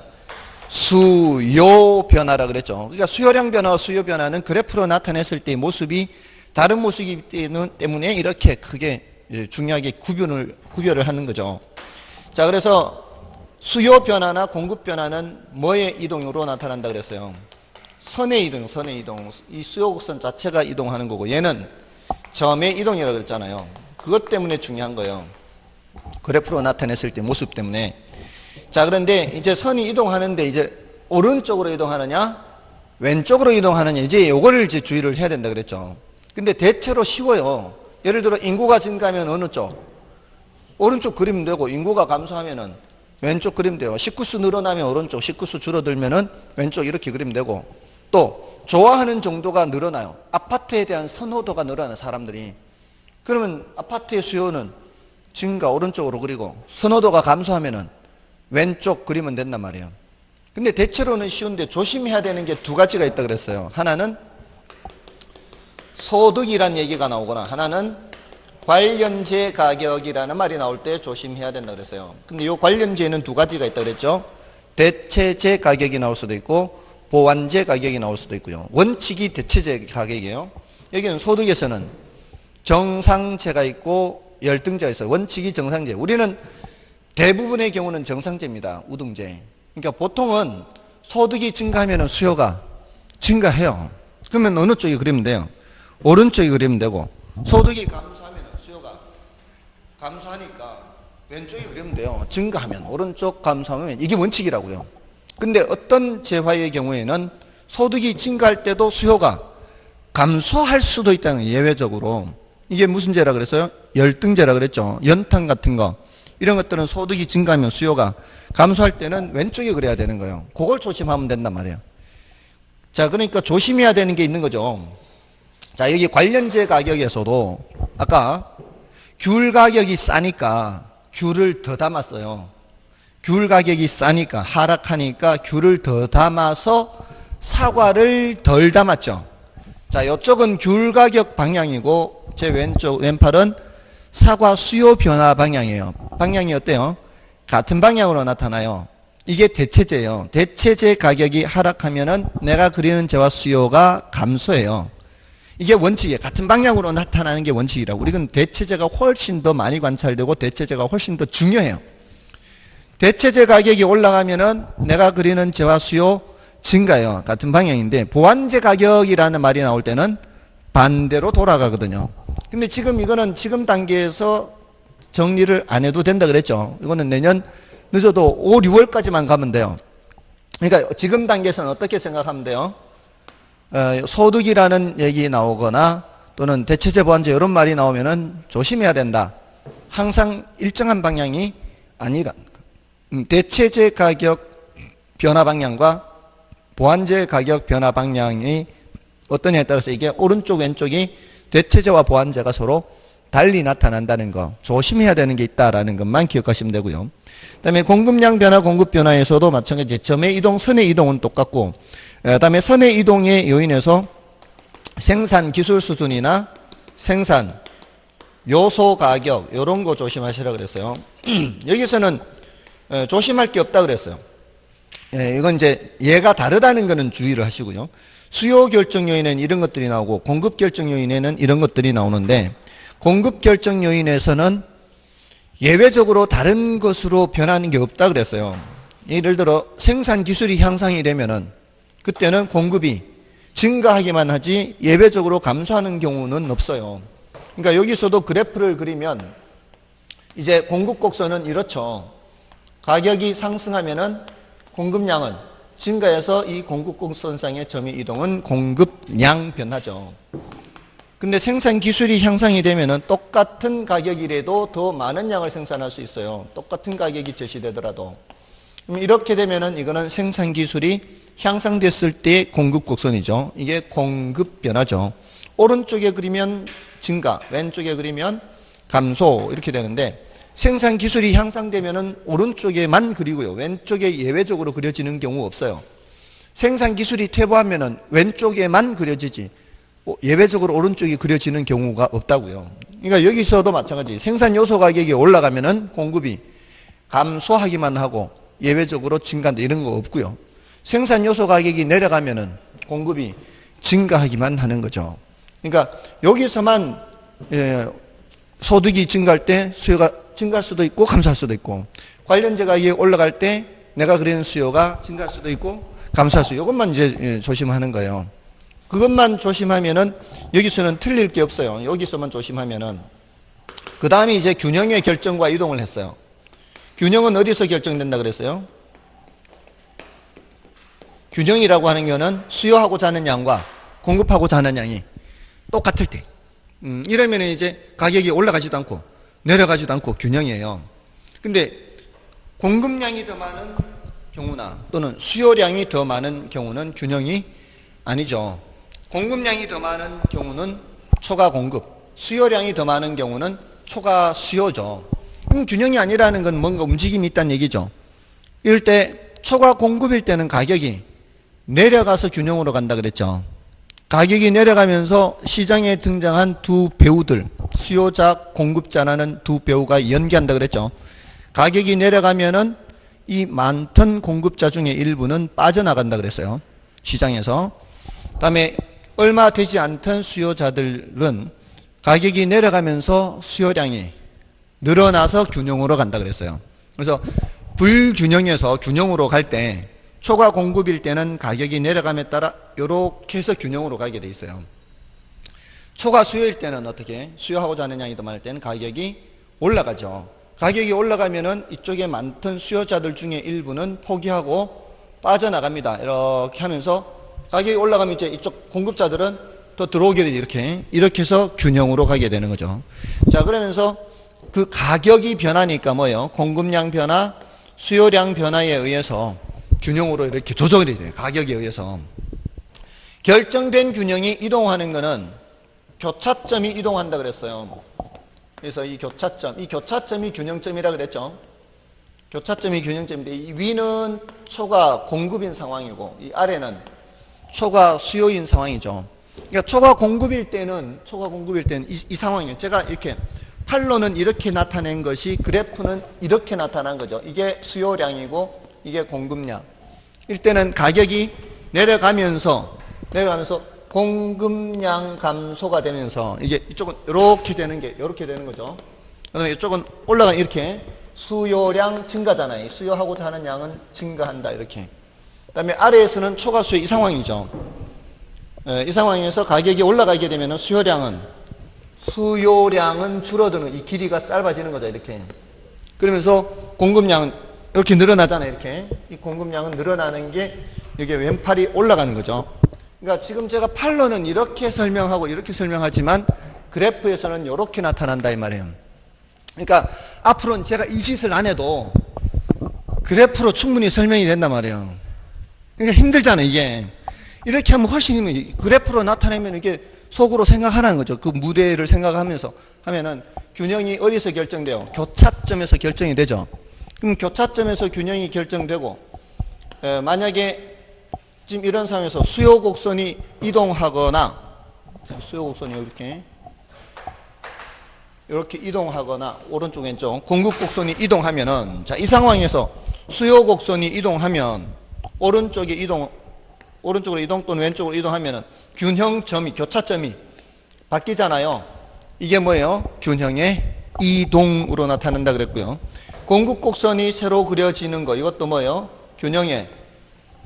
수요 변화라 그랬죠. 그러니까 수요량 변화와 수요 변화는 그래프로 나타냈을 때의 모습이 다른 모습이기 때문에 이렇게 크게 중요하게 구별을 하는 거죠. 자, 그래서 수요 변화나 공급 변화는 뭐의 이동으로 나타난다 그랬어요? 선의 이동, 선의 이동. 이 수요 곡선 자체가 이동하는 거고, 얘는 점의 이동이라고 그랬잖아요. 그것 때문에 중요한 거예요. 그래프로 나타냈을 때 모습 때문에. 자, 그런데 이제 선이 이동하는데 이제 오른쪽으로 이동하느냐, 왼쪽으로 이동하느냐, 이제 요거를 이제 주의를 해야 된다 그랬죠. 근데 대체로 쉬워요. 예를 들어 인구가 증가하면 어느 쪽? 오른쪽 그리면 되고, 인구가 감소하면은 왼쪽 그리면 돼요. 식구수 늘어나면 오른쪽, 식구수 줄어들면은 왼쪽 이렇게 그리면 되고, 또 좋아하는 정도가 늘어나요. 아파트에 대한 선호도가 늘어나요, 사람들이. 그러면 아파트의 수요는 증가 오른쪽으로 그리고 선호도가 감소하면은 왼쪽 그리면 된단 말이에요. 근데 대체로는 쉬운데 조심해야 되는 게 두 가지가 있다 그랬어요. 하나는 소득이란 얘기가 나오거나, 하나는 관련재 가격이라는 말이 나올 때 조심해야 된다 그랬어요. 근데 이 관련재는 두 가지가 있다 그랬죠. 대체재 가격이 나올 수도 있고 보완재 가격이 나올 수도 있고요. 원칙이 대체재 가격이에요. 여기는 소득에서는 정상재가 있고 열등재가 있어요. 원칙이 정상재. 우리는 대부분의 경우는 정상재입니다. 우등재. 그러니까 보통은 소득이 증가하면 수요가 증가해요. 그러면 어느 쪽이 그리면 돼요? 오른쪽이 그리면 되고, 소득이 감소하면 수요가 감소하니까 왼쪽이 그리면 돼요. 증가하면 오른쪽, 감소하면. 이게 원칙이라고요. 근데 어떤 재화의 경우에는 소득이 증가할 때도 수요가 감소할 수도 있다는 거예요. 예외적으로. 이게 무슨 재라 그랬어요? 열등재라 그랬죠. 연탄 같은 거. 이런 것들은 소득이 증가하면 수요가 감소할 때는 왼쪽에 그려야 되는 거예요. 그걸 조심하면 된단 말이에요. 자, 그러니까 조심해야 되는 게 있는 거죠. 자, 여기 관련재 가격에서도 아까 귤 가격이 싸니까 귤을 더 담았어요. 귤 가격이 싸니까, 하락하니까 귤을 더 담아서 사과를 덜 담았죠. 자, 이쪽은 귤 가격 방향이고 제 왼팔은 사과 수요 변화 방향이에요. 방향이 어때요? 같은 방향으로 나타나요. 이게 대체재예요. 대체재 가격이 하락하면은 내가 그리는 재화 수요가 감소해요. 이게 원칙이에요. 같은 방향으로 나타나는 게 원칙이라고. 우리는 대체재가 훨씬 더 많이 관찰되고 대체재가 훨씬 더 중요해요. 대체재 가격이 올라가면은 내가 그리는 재화 수요 증가해요. 같은 방향인데, 보완재 가격이라는 말이 나올 때는 반대로 돌아가거든요. 근데 지금 이거는 지금 단계에서 정리를 안 해도 된다 그랬죠. 이거는 내년 늦어도 5, 6월까지만 가면 돼요. 그러니까 지금 단계에서는 어떻게 생각하면 돼요? 소득이라는 얘기 나오거나 또는 대체재 보완재 이런 말이 나오면은 조심해야 된다. 항상 일정한 방향이 아니라 대체재 가격 변화 방향과 보완재 가격 변화 방향이 어떠냐에 따라서 이게 오른쪽 왼쪽이 대체재와 보완재가 서로 달리 나타난다는 거, 조심해야 되는 게 있다라는 것만 기억하시면 되고요. 그 다음에 공급량 변화, 공급 변화에서도 마찬가지 점의 이동, 선의 이동은 똑같고, 그 다음에 선의 이동의 요인에서 생산 기술 수준이나 생산 요소 가격 이런 거 조심하시라 그랬어요. 여기서는 조심할 게 없다 그랬어요. 이건 이제 얘가 다르다는 거는 주의를 하시고요. 수요 결정 요인에는 이런 것들이 나오고 공급 결정 요인에는 이런 것들이 나오는데, 공급 결정 요인에서는 예외적으로 다른 것으로 변하는 게 없다 그랬어요. 예를 들어 생산 기술이 향상이 되면은 그때는 공급이 증가하기만 하지 예외적으로 감소하는 경우는 없어요. 그러니까 여기서도 그래프를 그리면 이제 공급 곡선은 이렇죠. 가격이 상승하면은 공급량은 증가해서 이 공급 곡선상의 점의 이동은 공급량 변화죠. 근데 생산 기술이 향상이 되면은 똑같은 가격이라도 더 많은 양을 생산할 수 있어요. 똑같은 가격이 제시되더라도. 그럼 이렇게 되면은 이거는 생산 기술이 향상됐을 때 공급 곡선이죠. 이게 공급 변화죠. 오른쪽에 그리면 증가, 왼쪽에 그리면 감소 이렇게 되는데, 생산 기술이 향상되면은 오른쪽에만 그리고요. 왼쪽에 예외적으로 그려지는 경우 없어요. 생산 기술이 퇴보하면은 왼쪽에만 그려지지 예외적으로 오른쪽이 그려지는 경우가 없다고요. 그러니까 여기서도 마찬가지. 생산 요소 가격이 올라가면은 공급이 감소하기만 하고 예외적으로 증가한다 이런 거 없고요. 생산 요소 가격이 내려가면은 공급이 증가하기만 하는 거죠. 그러니까 여기서만 소득이 증가할 때 수요가 증가할 수도 있고 감소할 수도 있고, 관련제 가격이 올라갈 때 내가 그리는 수요가 증가할 수도 있고 감소할 수 있고, 이것만 이제 조심하는 거예요. 그것만 조심하면은 여기서는 틀릴 게 없어요. 여기서만 조심하면은. 그 다음에 이제 균형의 결정과 이동을 했어요. 균형은 어디서 결정된다 그랬어요? 균형이라고 하는 거는 수요하고자 하는 양과 공급하고자 하는 양이 똑같을 때. 이러면 이제 가격이 올라가지도 않고 내려가지도 않고 균형이에요. 근데 공급량이 더 많은 경우나 또는 수요량이 더 많은 경우는 균형이 아니죠. 공급량이 더 많은 경우는 초과 공급, 수요량이 더 많은 경우는 초과 수요죠. 균형이 아니라는 건 뭔가 움직임이 있다는 얘기죠. 이럴 때 초과 공급일 때는 가격이 내려가서 균형으로 간다 그랬죠. 가격이 내려가면서 시장에 등장한 두 배우들, 수요자, 공급자라는 두 배우가 연기한다 그랬죠. 가격이 내려가면은 이 많던 공급자 중에 일부는 빠져나간다 그랬어요. 시장에서. 그다음에 얼마 되지 않던 수요자들은 가격이 내려가면서 수요량이 늘어나서 균형으로 간다 그랬어요. 그래서 불균형에서 균형으로 갈 때 초과 공급일 때는 가격이 내려감에 따라 이렇게 해서 균형으로 가게 돼 있어요. 초과 수요일 때는 어떻게? 수요하고자 하는 양이 더 많을 때는 가격이 올라가죠. 가격이 올라가면은 이쪽에 많던 수요자들 중에 일부는 포기하고 빠져나갑니다. 이렇게 하면서 가격이 올라가면 이제 이쪽 공급자들은 더 들어오게 되죠. 이렇게 해서 균형으로 가게 되는 거죠. 자, 그러면서 그 가격이 변하니까 뭐예요? 공급량 변화, 수요량 변화에 의해서 균형으로 이렇게 조정이 돼요. 가격에 의해서. 결정된 균형이 이동하는 거는 교차점이 이동한다 그랬어요. 그래서 이 교차점이 균형점이라 그랬죠. 교차점이 균형점인데 이 위는 초과 공급인 상황이고 이 아래는 초과 수요인 상황이죠. 그러니까 초과 공급일 때는 이 상황이에요. 제가 이렇게 팔로는 이렇게 나타낸 것이 그래프는 이렇게 나타난 거죠. 이게 수요량이고 이게 공급량. 이때는 가격이 내려가면서 공급량 감소가 되면서 이게 이쪽은 이렇게 되는 거죠. 그다음에 이쪽은 올라가 이렇게 수요량 증가잖아요. 수요하고자 하는 양은 증가한다 이렇게. 그다음에 아래에서는 초과 수요 이 상황이죠. 이 상황에서 가격이 올라가게 되면 수요량은 줄어드는 이 길이가 짧아지는 거죠. 이렇게. 그러면서 공급량은 이렇게 늘어나잖아요. 이렇게. 이 공급량은 늘어나는 게 이게 왼팔이 올라가는 거죠. 그러니까 지금 제가 팔로는 이렇게 설명하고 이렇게 설명하지만 그래프에서는 이렇게 나타난다 이 말이에요. 그러니까 앞으로는 제가 이 짓을 안 해도 그래프로 충분히 설명이 된단 말이에요. 그러니까 힘들잖아요 이게. 이렇게 하면 훨씬 힘들어요. 그래프로 나타내면 이게 속으로 생각하라는 거죠. 그 무대를 생각하면서 하면은 균형이 어디서 결정돼요? 교차점에서 결정이 되죠. 그럼 교차점에서 균형이 결정되고 만약에 지금 이런 상황에서 수요 곡선이 이동하거나 이렇게 이동하거나 오른쪽 왼쪽 공급 곡선이 이동하면은 자, 이 상황에서 수요 곡선이 이동하면 오른쪽으로 이동 또는 왼쪽으로 이동하면은 균형점이 교차점이 바뀌잖아요. 이게 뭐예요? 균형의 이동으로 나타난다 그랬고요. 공급 곡선이 새로 그려지는 거 이것도 뭐예요? 균형의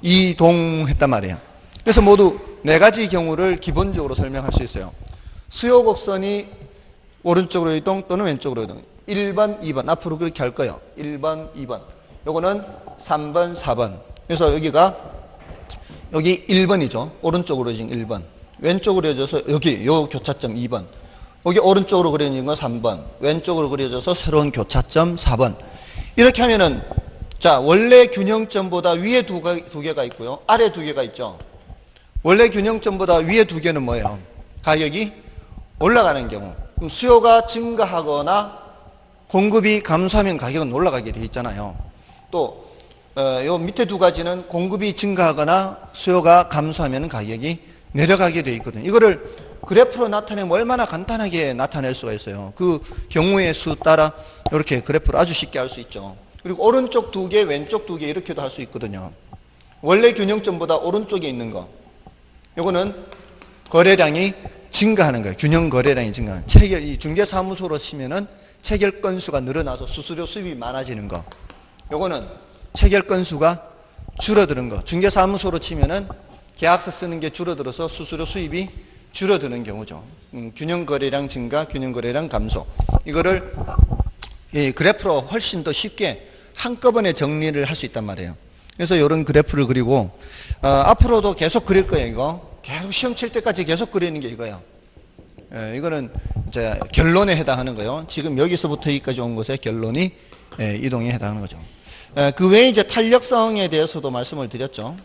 이동했단 말이에요. 그래서 모두 네 가지 경우를 기본적으로 설명할 수 있어요. 수요 곡선이 오른쪽으로 이동 또는 왼쪽으로 이동. 1번, 2번. 앞으로 그렇게 할 거예요. 1번, 2번. 요거는 3번, 4번. 그래서 여기 1번이죠. 오른쪽으로 그려진 1번. 왼쪽으로 그려져서 여기 요 교차점 2번. 여기 오른쪽으로 그려진 건 3번. 왼쪽으로 그려져서 새로운 교차점 4번. 이렇게 하면은 자, 원래 균형점보다 위에 두 개가 있고요. 아래 두 개가 있죠. 원래 균형점보다 위에 두 개는 뭐예요? 가격이 올라가는 경우. 그럼 수요가 증가하거나 공급이 감소하면 가격은 올라가게 돼 있잖아요. 또 요 밑에 두 가지는 공급이 증가하거나 수요가 감소하면 가격이 내려가게 돼 있거든요. 이거를 그래프로 나타내면 얼마나 간단하게 나타낼 수가 있어요. 그 경우의 수 따라 이렇게 그래프를 아주 쉽게 할 수 있죠. 그리고 오른쪽 두 개, 왼쪽 두 개 이렇게도 할 수 있거든요. 원래 균형점보다 오른쪽에 있는 거. 요거는 거래량이 증가하는 거예요. 균형 거래량이 증가하는. 이 중개사무소로 치면은 체결 건수가 늘어나서 수수료 수입이 많아지는 거. 요거는 체결 건수가 줄어드는 거. 중개사무소로 치면은 계약서 쓰는 게 줄어들어서 수수료 수입이 줄어드는 경우죠. 균형 거래량 증가, 균형 거래량 감소. 이거를 그래프로 훨씬 더 쉽게 한꺼번에 정리를 할 수 있단 말이에요. 그래서 이런 그래프를 그리고 앞으로도 계속 그릴 거예요. 이거 계속 시험 칠 때까지 계속 그리는 게 이거예요. 이거는 이제 결론에 해당하는 거예요. 지금 여기서부터 여기까지 온 것의 결론이 이동에 해당하는 거죠. 그 외에 이제 탄력성에 대해서도 말씀을 드렸죠.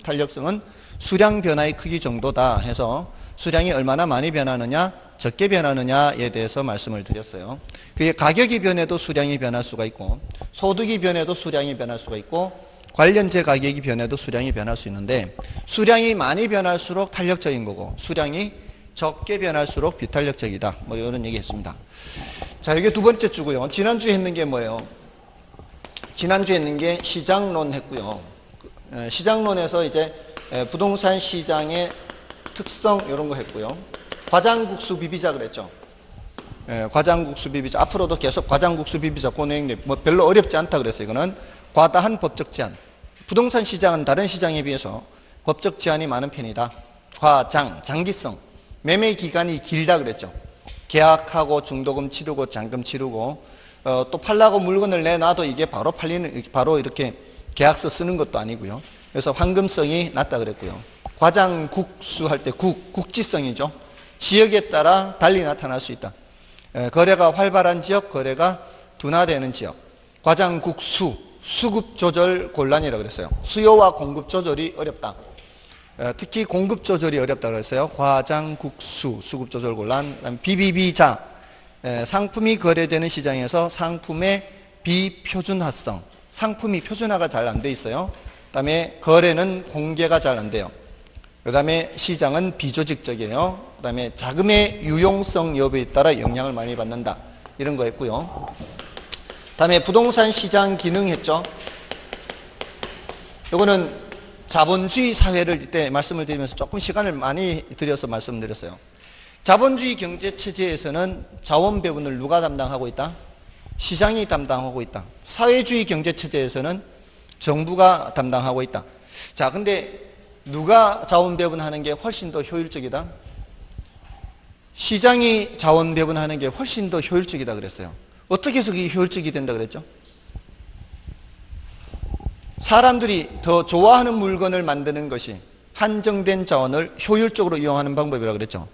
탄력성은 수량 변화의 크기 정도다 해서 수량이 얼마나 많이 변하느냐, 적게 변하느냐에 대해서 말씀을 드렸어요. 그게 가격이 변해도 수량이 변할 수가 있고, 소득이 변해도 수량이 변할 수가 있고, 관련재 가격이 변해도 수량이 변할 수 있는데, 수량이 많이 변할수록 탄력적인 거고, 수량이 적게 변할수록 비탄력적이다. 뭐 이런 얘기 했습니다. 자, 이게 두 번째 주고요. 지난주에 했는 게 뭐예요? 지난주에 했는 게 시장론 했고요. 시장론에서 이제 부동산 시장의 특성 이런 거 했고요. 과장국수 비비자 그랬죠. 과장국수 비비자. 앞으로도 계속 과장국수 비비자 그 내용 뭐 별로 어렵지 않다 그랬어요. 이거는 과다한 법적 제한. 부동산 시장은 다른 시장에 비해서 법적 제한이 많은 편이다. 과장, 장기성. 매매 기간이 길다 그랬죠. 계약하고 중도금 치르고 잔금 치르고 또 팔라고 물건을 내놔도 이게 바로 팔리는, 바로 이렇게 계약서 쓰는 것도 아니고요. 그래서 황금성이 낮다 그랬고요. 과장국수 할 때 국지성이죠. 지역에 따라 달리 나타날 수 있다. 거래가 활발한 지역, 거래가 둔화되는 지역. 과장국수, 수급 조절 곤란이라고 그랬어요. 수요와 공급 조절이 어렵다. 특히 공급 조절이 어렵다고 그랬어요. 과장국수, 수급 조절 곤란. 그다음에 비비비자, 상품이 거래되는 시장에서 상품의 비표준화성, 상품이 표준화가 잘 안 돼 있어요. 그다음에 거래는 공개가 잘 안 돼요. 그다음에 시장은 비조직적이에요. 그다음에 자금의 유용성 여부에 따라 영향을 많이 받는다. 이런 거 했고요. 그다음에 부동산 시장 기능 했죠. 요거는 자본주의 사회를 이때 말씀을 드리면서 조금 시간을 많이 들여서 말씀드렸어요. 자본주의 경제 체제에서는 자원 배분을 누가 담당하고 있다? 시장이 담당하고 있다. 사회주의 경제 체제에서는 정부가 담당하고 있다. 자, 근데 누가 자원 배분하는 게 훨씬 더 효율적이다? 시장이 자원 배분하는 게 훨씬 더 효율적이다 그랬어요. 어떻게 해서 그게 효율적이 된다 그랬죠? 사람들이 더 좋아하는 물건을 만드는 것이 한정된 자원을 효율적으로 이용하는 방법이라고 그랬죠.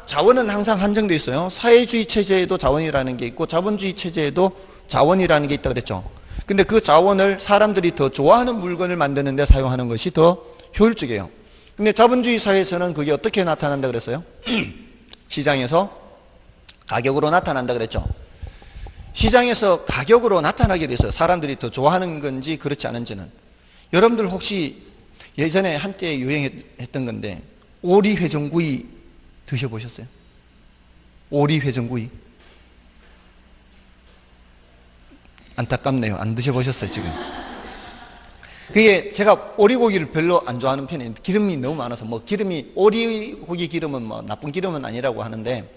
자원은 항상 한정되어 있어요. 사회주의 체제에도 자원이라는 게 있고 자본주의 체제에도 자원이라는 게 있다 그랬죠. 근데 그 자원을 사람들이 더 좋아하는 물건을 만드는 데 사용하는 것이 더 효율적이에요. 근데 자본주의 사회에서는 그게 어떻게 나타난다 그랬어요? 시장에서 가격으로 나타난다 그랬죠. 시장에서 가격으로 나타나게 돼서 사람들이 더 좋아하는 건지 그렇지 않은지는, 여러분들 혹시 예전에 한때 유행했던 건데 오리회전구이 드셔보셨어요? 오리회전구이? 안타깝네요. 안 드셔보셨어요 지금. 그게 제가 오리고기를 별로 안 좋아하는 편이에요. 기름이 너무 많아서, 뭐 기름이, 오리고기 기름은 뭐 나쁜 기름은 아니라고 하는데,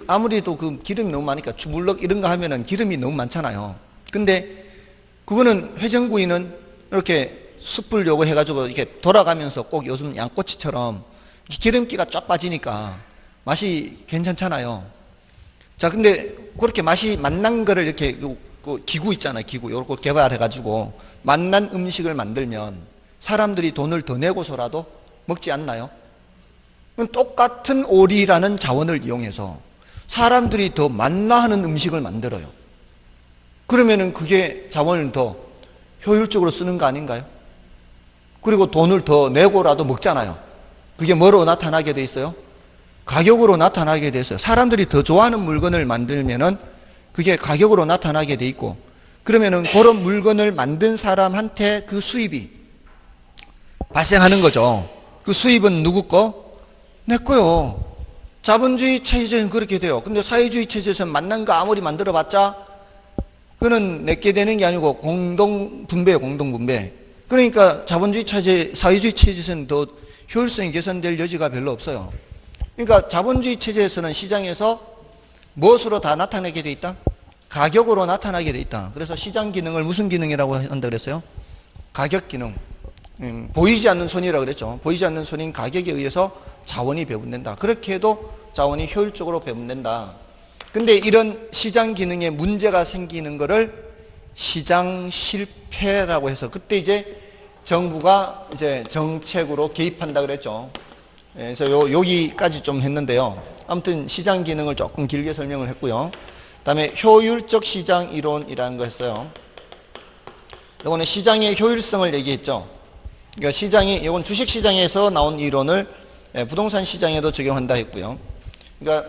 아무래도 그 기름이 너무 많으니까 주물럭 이런 거 하면은 기름이 너무 많잖아요. 근데 그거는 회전구이는 이렇게 숯불 요거 해가지고 이렇게 돌아가면서 꼭 요즘 양꼬치처럼 기름기가 쫙 빠지니까 맛이 괜찮잖아요. 자, 근데 그렇게 맛이 맛난 거를 이렇게 그 기구 있잖아요. 기구 요거 개발해가지고 맛난 음식을 만들면 사람들이 돈을 더 내고서라도 먹지 않나요? 똑같은 오리라는 자원을 이용해서 사람들이 더 맛나하는 음식을 만들어요. 그러면은 그게 자원을 더 효율적으로 쓰는 거 아닌가요? 그리고 돈을 더 내고라도 먹잖아요. 그게 뭐로 나타나게 돼 있어요? 가격으로 나타나게 돼 있어요. 사람들이 더 좋아하는 물건을 만들면은 그게 가격으로 나타나게 돼 있고, 그러면은 그런 물건을 만든 사람한테 그 수입이 발생하는 거죠. 그 수입은 누구 거? 내 거요. 자본주의 체제는 그렇게 돼요. 근데 사회주의 체제에서는 만난 거 아무리 만들어봤자 그는 내게 되는 게 아니고 공동분배예요. 공동분배. 그러니까 자본주의 체제, 사회주의 체제에서는 더 효율성이 개선될 여지가 별로 없어요. 그러니까 자본주의 체제에서는 시장에서 무엇으로 다 나타나게 돼 있다? 가격으로 나타나게 돼 있다. 그래서 시장 기능을 무슨 기능이라고 한다 그랬어요? 가격 기능. 보이지 않는 손이라고 그랬죠. 보이지 않는 손인 가격에 의해서 자원이 배분된다. 그렇게 해도 자원이 효율적으로 배분된다. 근데 이런 시장 기능에 문제가 생기는 거를 시장 실패라고 해서 그때 이제 정부가 이제 정책으로 개입한다 그랬죠. 그래서 여기까지 좀 했는데요. 아무튼 시장 기능을 조금 길게 설명을 했고요. 그다음에 효율적 시장 이론이라는 거 했어요. 이거는 시장의 효율성을 얘기했죠. 그러니까 시장이, 이건 주식 시장에서 나온 이론을 부동산 시장에도 적용한다 했고요. 그러니까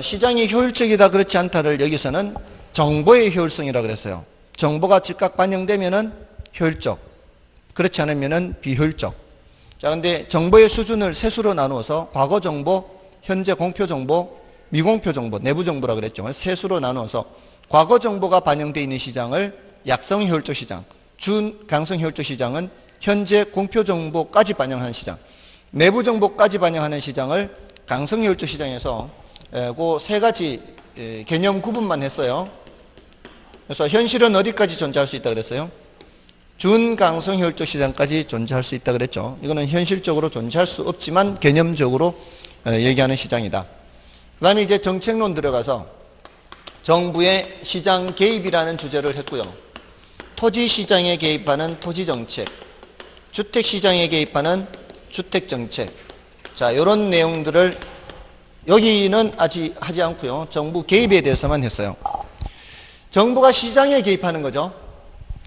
시장이 효율적이다 그렇지 않다를 여기서는 정보의 효율성이라고 그랬어요. 정보가 즉각 반영되면은 효율적, 그렇지 않으면은 비효율적. 자, 근데 정보의 수준을 세 수로 나누어서 과거 정보, 현재 공표 정보, 미공표 정보, 내부 정보라고 그랬죠. 세 수로 나누어서 과거 정보가 반영되어 있는 시장을 약성 효율적 시장, 준 강성 효율적 시장은 현재 공표 정보까지 반영하는 시장, 내부 정보까지 반영하는 시장을 강성 효율적 시장에서 그 세 가지 개념 구분만 했어요. 그래서 현실은 어디까지 존재할 수 있다 그랬어요? 준강성 효율적 시장까지 존재할 수 있다 그랬죠. 이거는 현실적으로 존재할 수 없지만 개념적으로 얘기하는 시장이다. 그 다음에 이제 정책론 들어가서 정부의 시장 개입이라는 주제를 했고요. 토지 시장에 개입하는 토지 정책, 주택 시장에 개입하는 주택 정책. 자, 이런 내용들을 여기는 아직 하지 않고요. 정부 개입에 대해서만 했어요. 정부가 시장에 개입하는 거죠.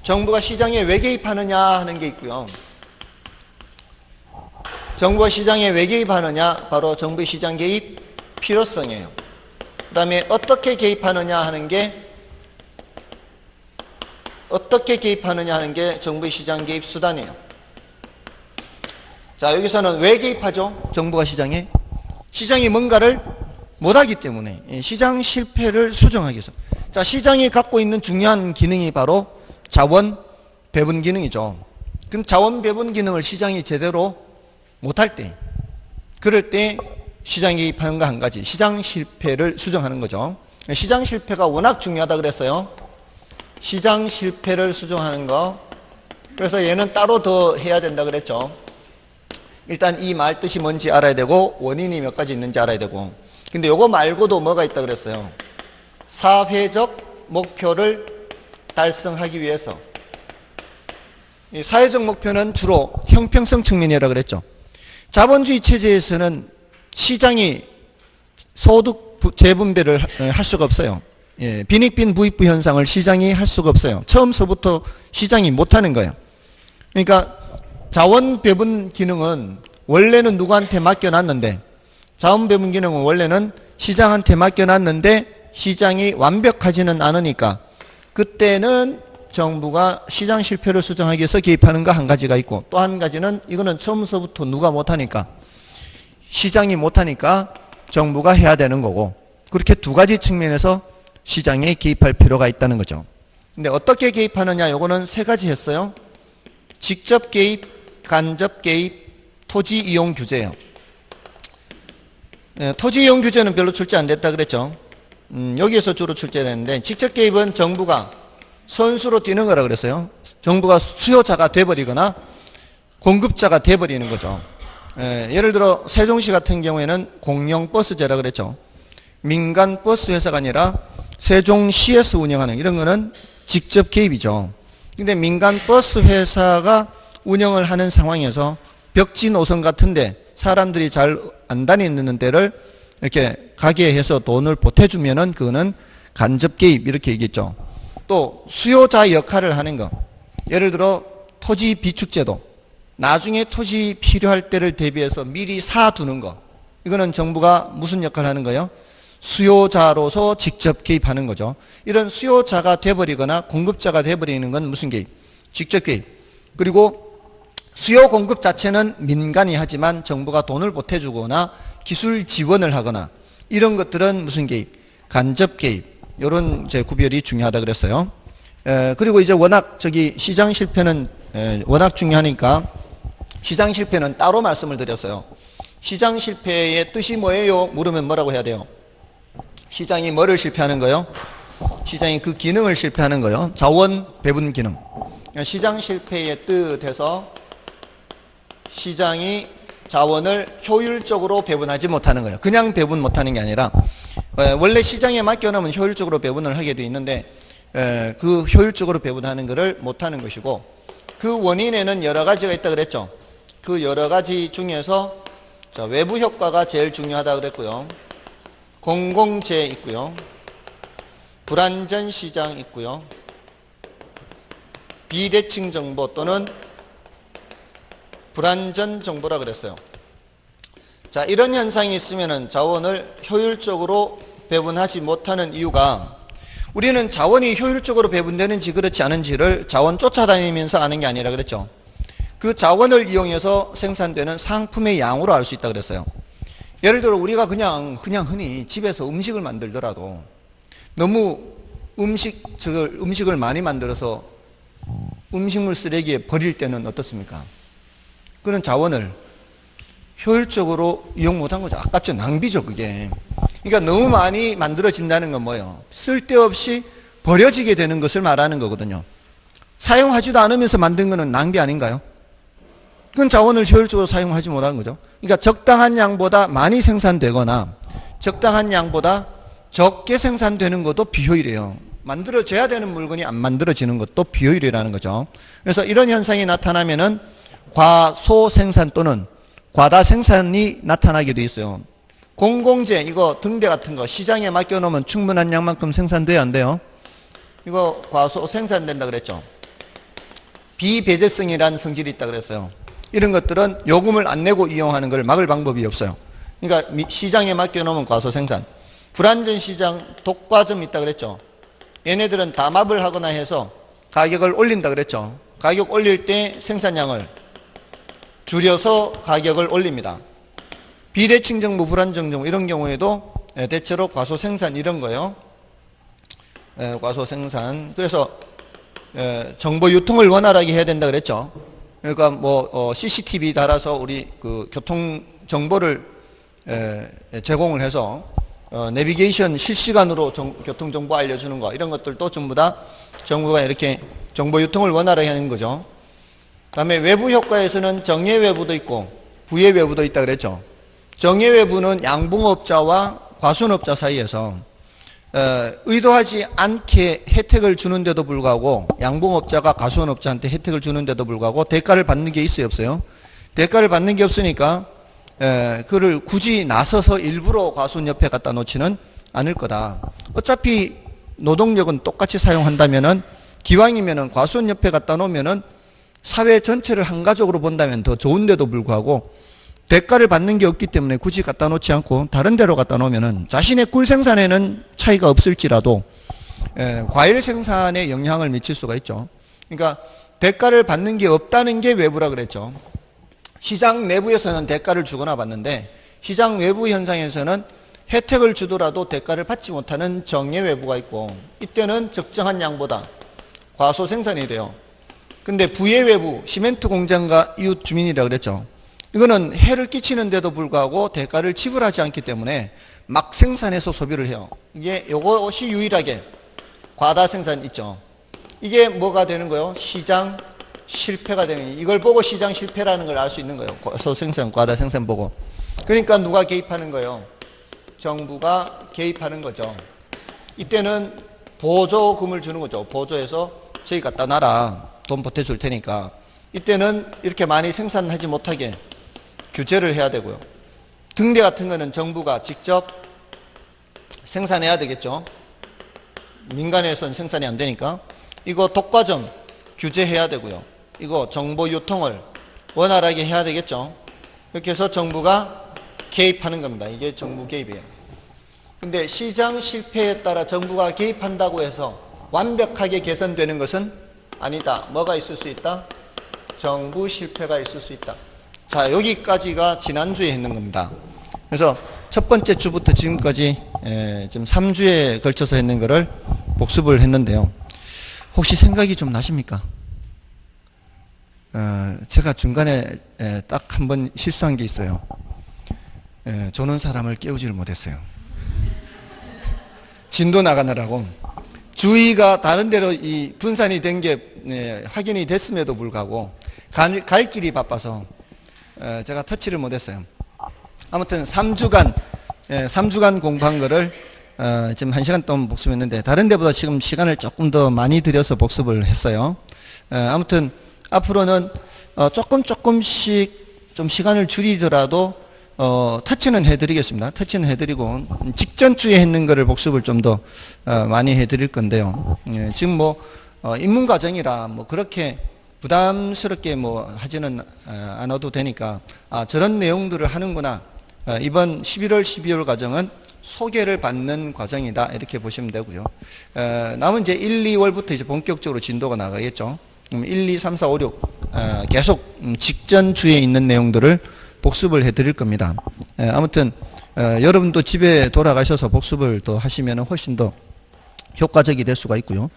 정부가 시장에 왜 개입하느냐 하는 게 있고요. 정부가 시장에 왜 개입하느냐, 바로 정부의 시장 개입 필요성이에요. 그 다음에 어떻게 개입하느냐 하는 게 정부의 시장 개입 수단이에요. 자, 여기서는 왜 개입하죠? 정부가 시장에? 시장이 뭔가를 못하기 때문에 시장 실패를 수정하기 위해서. 자, 시장이 갖고 있는 중요한 기능이 바로 자원 배분 기능이죠. 그럼 자원 배분 기능을 시장이 제대로 못할 때, 그럴 때 시장 개입하는 거 한 가지, 시장 실패를 수정하는 거죠. 시장 실패가 워낙 중요하다 그랬어요. 시장 실패를 수정하는 거. 그래서 얘는 따로 더 해야 된다 그랬죠. 일단 이 말 뜻이 뭔지 알아야 되고 원인이 몇 가지 있는지 알아야 되고. 근데 요거 말고도 뭐가 있다 그랬어요. 사회적 목표를 달성하기 위해서. 이 사회적 목표는 주로 형평성 측면이라고 그랬죠. 자본주의 체제에서는 시장이 소득 재분배를 할 수가 없어요. 예, 빈익빈 부익부 현상을 시장이 할 수가 없어요. 처음서부터 시장이 못하는 거예요. 그러니까 자원 배분 기능은 원래는 누구한테 맡겨놨는데, 자원 배분 기능은 원래는 시장한테 맡겨놨는데 시장이 완벽하지는 않으니까 그때는 정부가 시장 실패를 수정하기 위해서 개입하는 거 한 가지가 있고, 또 한 가지는 이거는 처음서부터 누가 못하니까, 시장이 못하니까 정부가 해야 되는 거고, 그렇게 두 가지 측면에서 시장에 개입할 필요가 있다는 거죠. 근데 어떻게 개입하느냐, 이거는 세 가지 했어요. 직접 개입, 간접 개입, 토지 이용 규제예요. 토지 이용 규제는 별로 출제 안 됐다 그랬죠. 여기에서 주로 출제됐는데, 직접 개입은 정부가 선수로 뛰는 거라 그랬어요. 정부가 수요자가 돼버리거나 공급자가 돼버리는 거죠. 예를 들어 세종시 같은 경우에는 공영버스제라 그랬죠. 민간 버스 회사가 아니라 세종시에서 운영하는 이런 거는 직접 개입이죠. 근데 민간 버스 회사가 운영을 하는 상황에서 벽지 노선 같은데 사람들이 잘 안 다니는 데를 이렇게 가게 해서 돈을 보태주면은 그거는 간접 개입 이렇게 얘기했죠. 또 수요자 역할을 하는 거, 예를 들어 토지 비축제도, 나중에 토지 필요할 때를 대비해서 미리 사두는 거, 이거는 정부가 무슨 역할을 하는 거예요? 수요자로서 직접 개입하는 거죠. 이런 수요자가 돼버리거나 공급자가 돼버리는 건 무슨 개입? 직접 개입. 그리고 수요 공급 자체는 민간이 하지만 정부가 돈을 보태주거나 기술 지원을 하거나 이런 것들은 무슨 개입? 간접 개입. 이런 이제 구별이 중요하다 그랬어요. 그리고 이제 워낙 시장 실패는 워낙 중요하니까 시장 실패는 따로 말씀을 드렸어요. 시장 실패의 뜻이 뭐예요? 물으면 뭐라고 해야 돼요? 시장이 뭐를 실패하는 거요? 시장이 그 기능을 실패하는 거요. 자원 배분 기능. 시장 실패의 뜻에서 시장이 자원을 효율적으로 배분하지 못하는 거예요. 그냥 배분 못하는 게 아니라 원래 시장에 맡겨놓으면 효율적으로 배분을 하게 돼 있는데 그 효율적으로 배분하는 것을 못하는 것이고, 그 원인에는 여러 가지가 있다 그랬죠. 그 여러 가지 중에서 외부 효과가 제일 중요하다 그랬고요. 공공재 있고요. 불안전 시장 있고요. 비대칭 정보 또는 불안전 정보라 그랬어요. 자, 이런 현상이 있으면은 자원을 효율적으로 배분하지 못하는 이유가, 우리는 자원이 효율적으로 배분되는지 그렇지 않은지를 자원 쫓아다니면서 아는 게 아니라 그랬죠. 그 자원을 이용해서 생산되는 상품의 양으로 알 수 있다 그랬어요. 예를 들어 우리가 그냥 흔히 집에서 음식을 만들더라도 너무 음식을 많이 만들어서 음식물 쓰레기에 버릴 때는 어떻습니까? 그런 자원을 효율적으로 이용 못한 거죠. 아깝죠. 낭비죠, 그게. 그러니까 너무 많이 만들어진다는 건 뭐예요? 쓸데없이 버려지게 되는 것을 말하는 거거든요. 사용하지도 않으면서 만든 거는 낭비 아닌가요? 그건 자원을 효율적으로 사용하지 못한 거죠. 그러니까 적당한 양보다 많이 생산되거나 적당한 양보다 적게 생산되는 것도 비효율이에요. 만들어져야 되는 물건이 안 만들어지는 것도 비효율이라는 거죠. 그래서 이런 현상이 나타나면은 과소 생산 또는 과다 생산이 나타나게 돼 있어요. 공공재, 이거 등대 같은 거 시장에 맡겨놓으면 충분한 양만큼 생산돼야 안 돼요? 이거 과소 생산된다 그랬죠. 비배제성이라는 성질이 있다 그랬어요. 이런 것들은 요금을 안 내고 이용하는 걸 막을 방법이 없어요. 그러니까 시장에 맡겨놓으면 과소 생산. 불안전 시장 독과점 있다 그랬죠. 얘네들은 담합을 하거나 해서 가격을 올린다 그랬죠. 가격 올릴 때 생산량을 줄여서 가격을 올립니다. 비대칭 정보, 불안정 정보 이런 경우에도 대체로 과소 생산 이런 거예요. 과소 생산. 그래서 정보 유통을 원활하게 해야 된다 그랬죠. 그러니까 뭐 CCTV 달아서 우리 그 교통 정보를 제공을 해서 내비게이션 실시간으로 교통 정보 알려주는 거, 이런 것들도 전부 다 정부가 이렇게 정보 유통을 원활하게 하는 거죠. 그다음에 외부 효과에서는 정예 외부도 있고 부예 외부도 있다 그랬죠. 정예 외부는 양봉업자와 과손업자 사이에서 의도하지 않게 혜택을 주는데도 불구하고, 양봉업자가 과손업자한테 혜택을 주는데도 불구하고 대가를 받는 게 있어요, 없어요? 대가를 받는 게 없으니까 그를 굳이 나서서 일부러 과손 옆에 갖다 놓지는 않을 거다. 어차피 노동력은 똑같이 사용한다면은, 기왕이면은 과손 옆에 갖다 놓으면은 사회 전체를 한 가족으로 본다면 더 좋은데도 불구하고 대가를 받는 게 없기 때문에 굳이 갖다 놓지 않고 다른 데로 갖다 놓으면은 자신의 꿀 생산에는 차이가 없을지라도 과일 생산에 영향을 미칠 수가 있죠. 그러니까 대가를 받는 게 없다는 게 외부라 그랬죠. 시장 내부에서는 대가를 주거나 받는데 시장 외부 현상에서는 혜택을 주더라도 대가를 받지 못하는 정예 외부가 있고, 이때는 적정한 양보다 과소 생산이 돼요. 근데 부예 외부, 시멘트 공장과 이웃 주민이라고 그랬죠. 이거는 해를 끼치는데도 불구하고 대가를 지불하지 않기 때문에 막 생산해서 소비를 해요. 이게 요것이 유일하게 과다 생산 있죠. 이게 뭐가 되는 거예요? 시장 실패가 되는, 이걸 보고 시장 실패라는 걸 알 수 있는 거예요. 과소 생산, 과다 생산 보고. 그러니까 누가 개입하는 거예요? 정부가 개입하는 거죠. 이때는 보조금을 주는 거죠. 보조해서 저희 갖다 놔라. 돈 보태줄 테니까. 이때는 이렇게 많이 생산하지 못하게 규제를 해야 되고요. 등대 같은 거는 정부가 직접 생산해야 되겠죠. 민간에서는 생산이 안 되니까. 이거 독과점 규제해야 되고요. 이거 정보 유통을 원활하게 해야 되겠죠. 이렇게 해서 정부가 개입하는 겁니다. 이게 정부 개입이에요. 근데 시장 실패에 따라 정부가 개입한다고 해서 완벽하게 개선되는 것은 아니다. 뭐가 있을 수 있다? 정부 실패가 있을 수 있다. 자, 여기까지가 지난주에 했는 겁니다. 그래서 첫 번째 주부터 지금까지 지금 3주에 걸쳐서 했는 거를 복습을 했는데요. 혹시 생각이 좀 나십니까? 제가 중간에 딱 한 번 실수한 게 있어요. 조는 사람을 깨우지를 못했어요. 진도 나가느라고. 주의가 다른 데로 이 분산이 된 게 확인이 됐음에도 불구하고 갈 길이 바빠서 제가 터치를 못했어요. 아무튼 3주간 공부한 거를 지금 1시간 동안 복습했는데 다른 데보다 지금 시간을 조금 더 많이 들여서 복습을 했어요. 아무튼 앞으로는 조금씩 좀 시간을 줄이더라도 터치는 해드리겠습니다. 터치는 해드리고 직전 주에 했는 거를 복습을 좀 더 많이 해드릴 건데요. 지금 뭐 입문 과정이라 뭐 그렇게 부담스럽게 뭐 하지는 않아도 되니까 저런 내용들을 하는구나. 이번 11월 12월 과정은 소개를 받는 과정이다 이렇게 보시면 되고요. 남은 이제 1, 2월부터 이제 본격적으로 진도가 나가겠죠. 1, 2, 3, 4, 5, 6 계속 직전 주에 있는 내용들을 복습을 해드릴 겁니다. 아무튼 여러분도 집에 돌아가셔서 복습을 더 하시면 훨씬 더 효과적이 될 수가 있고요.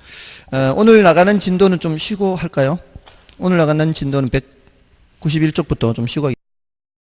오늘 나가는 진도는 좀 쉬고 할까요? 오늘 나가는 진도는 191쪽부터 좀 쉬고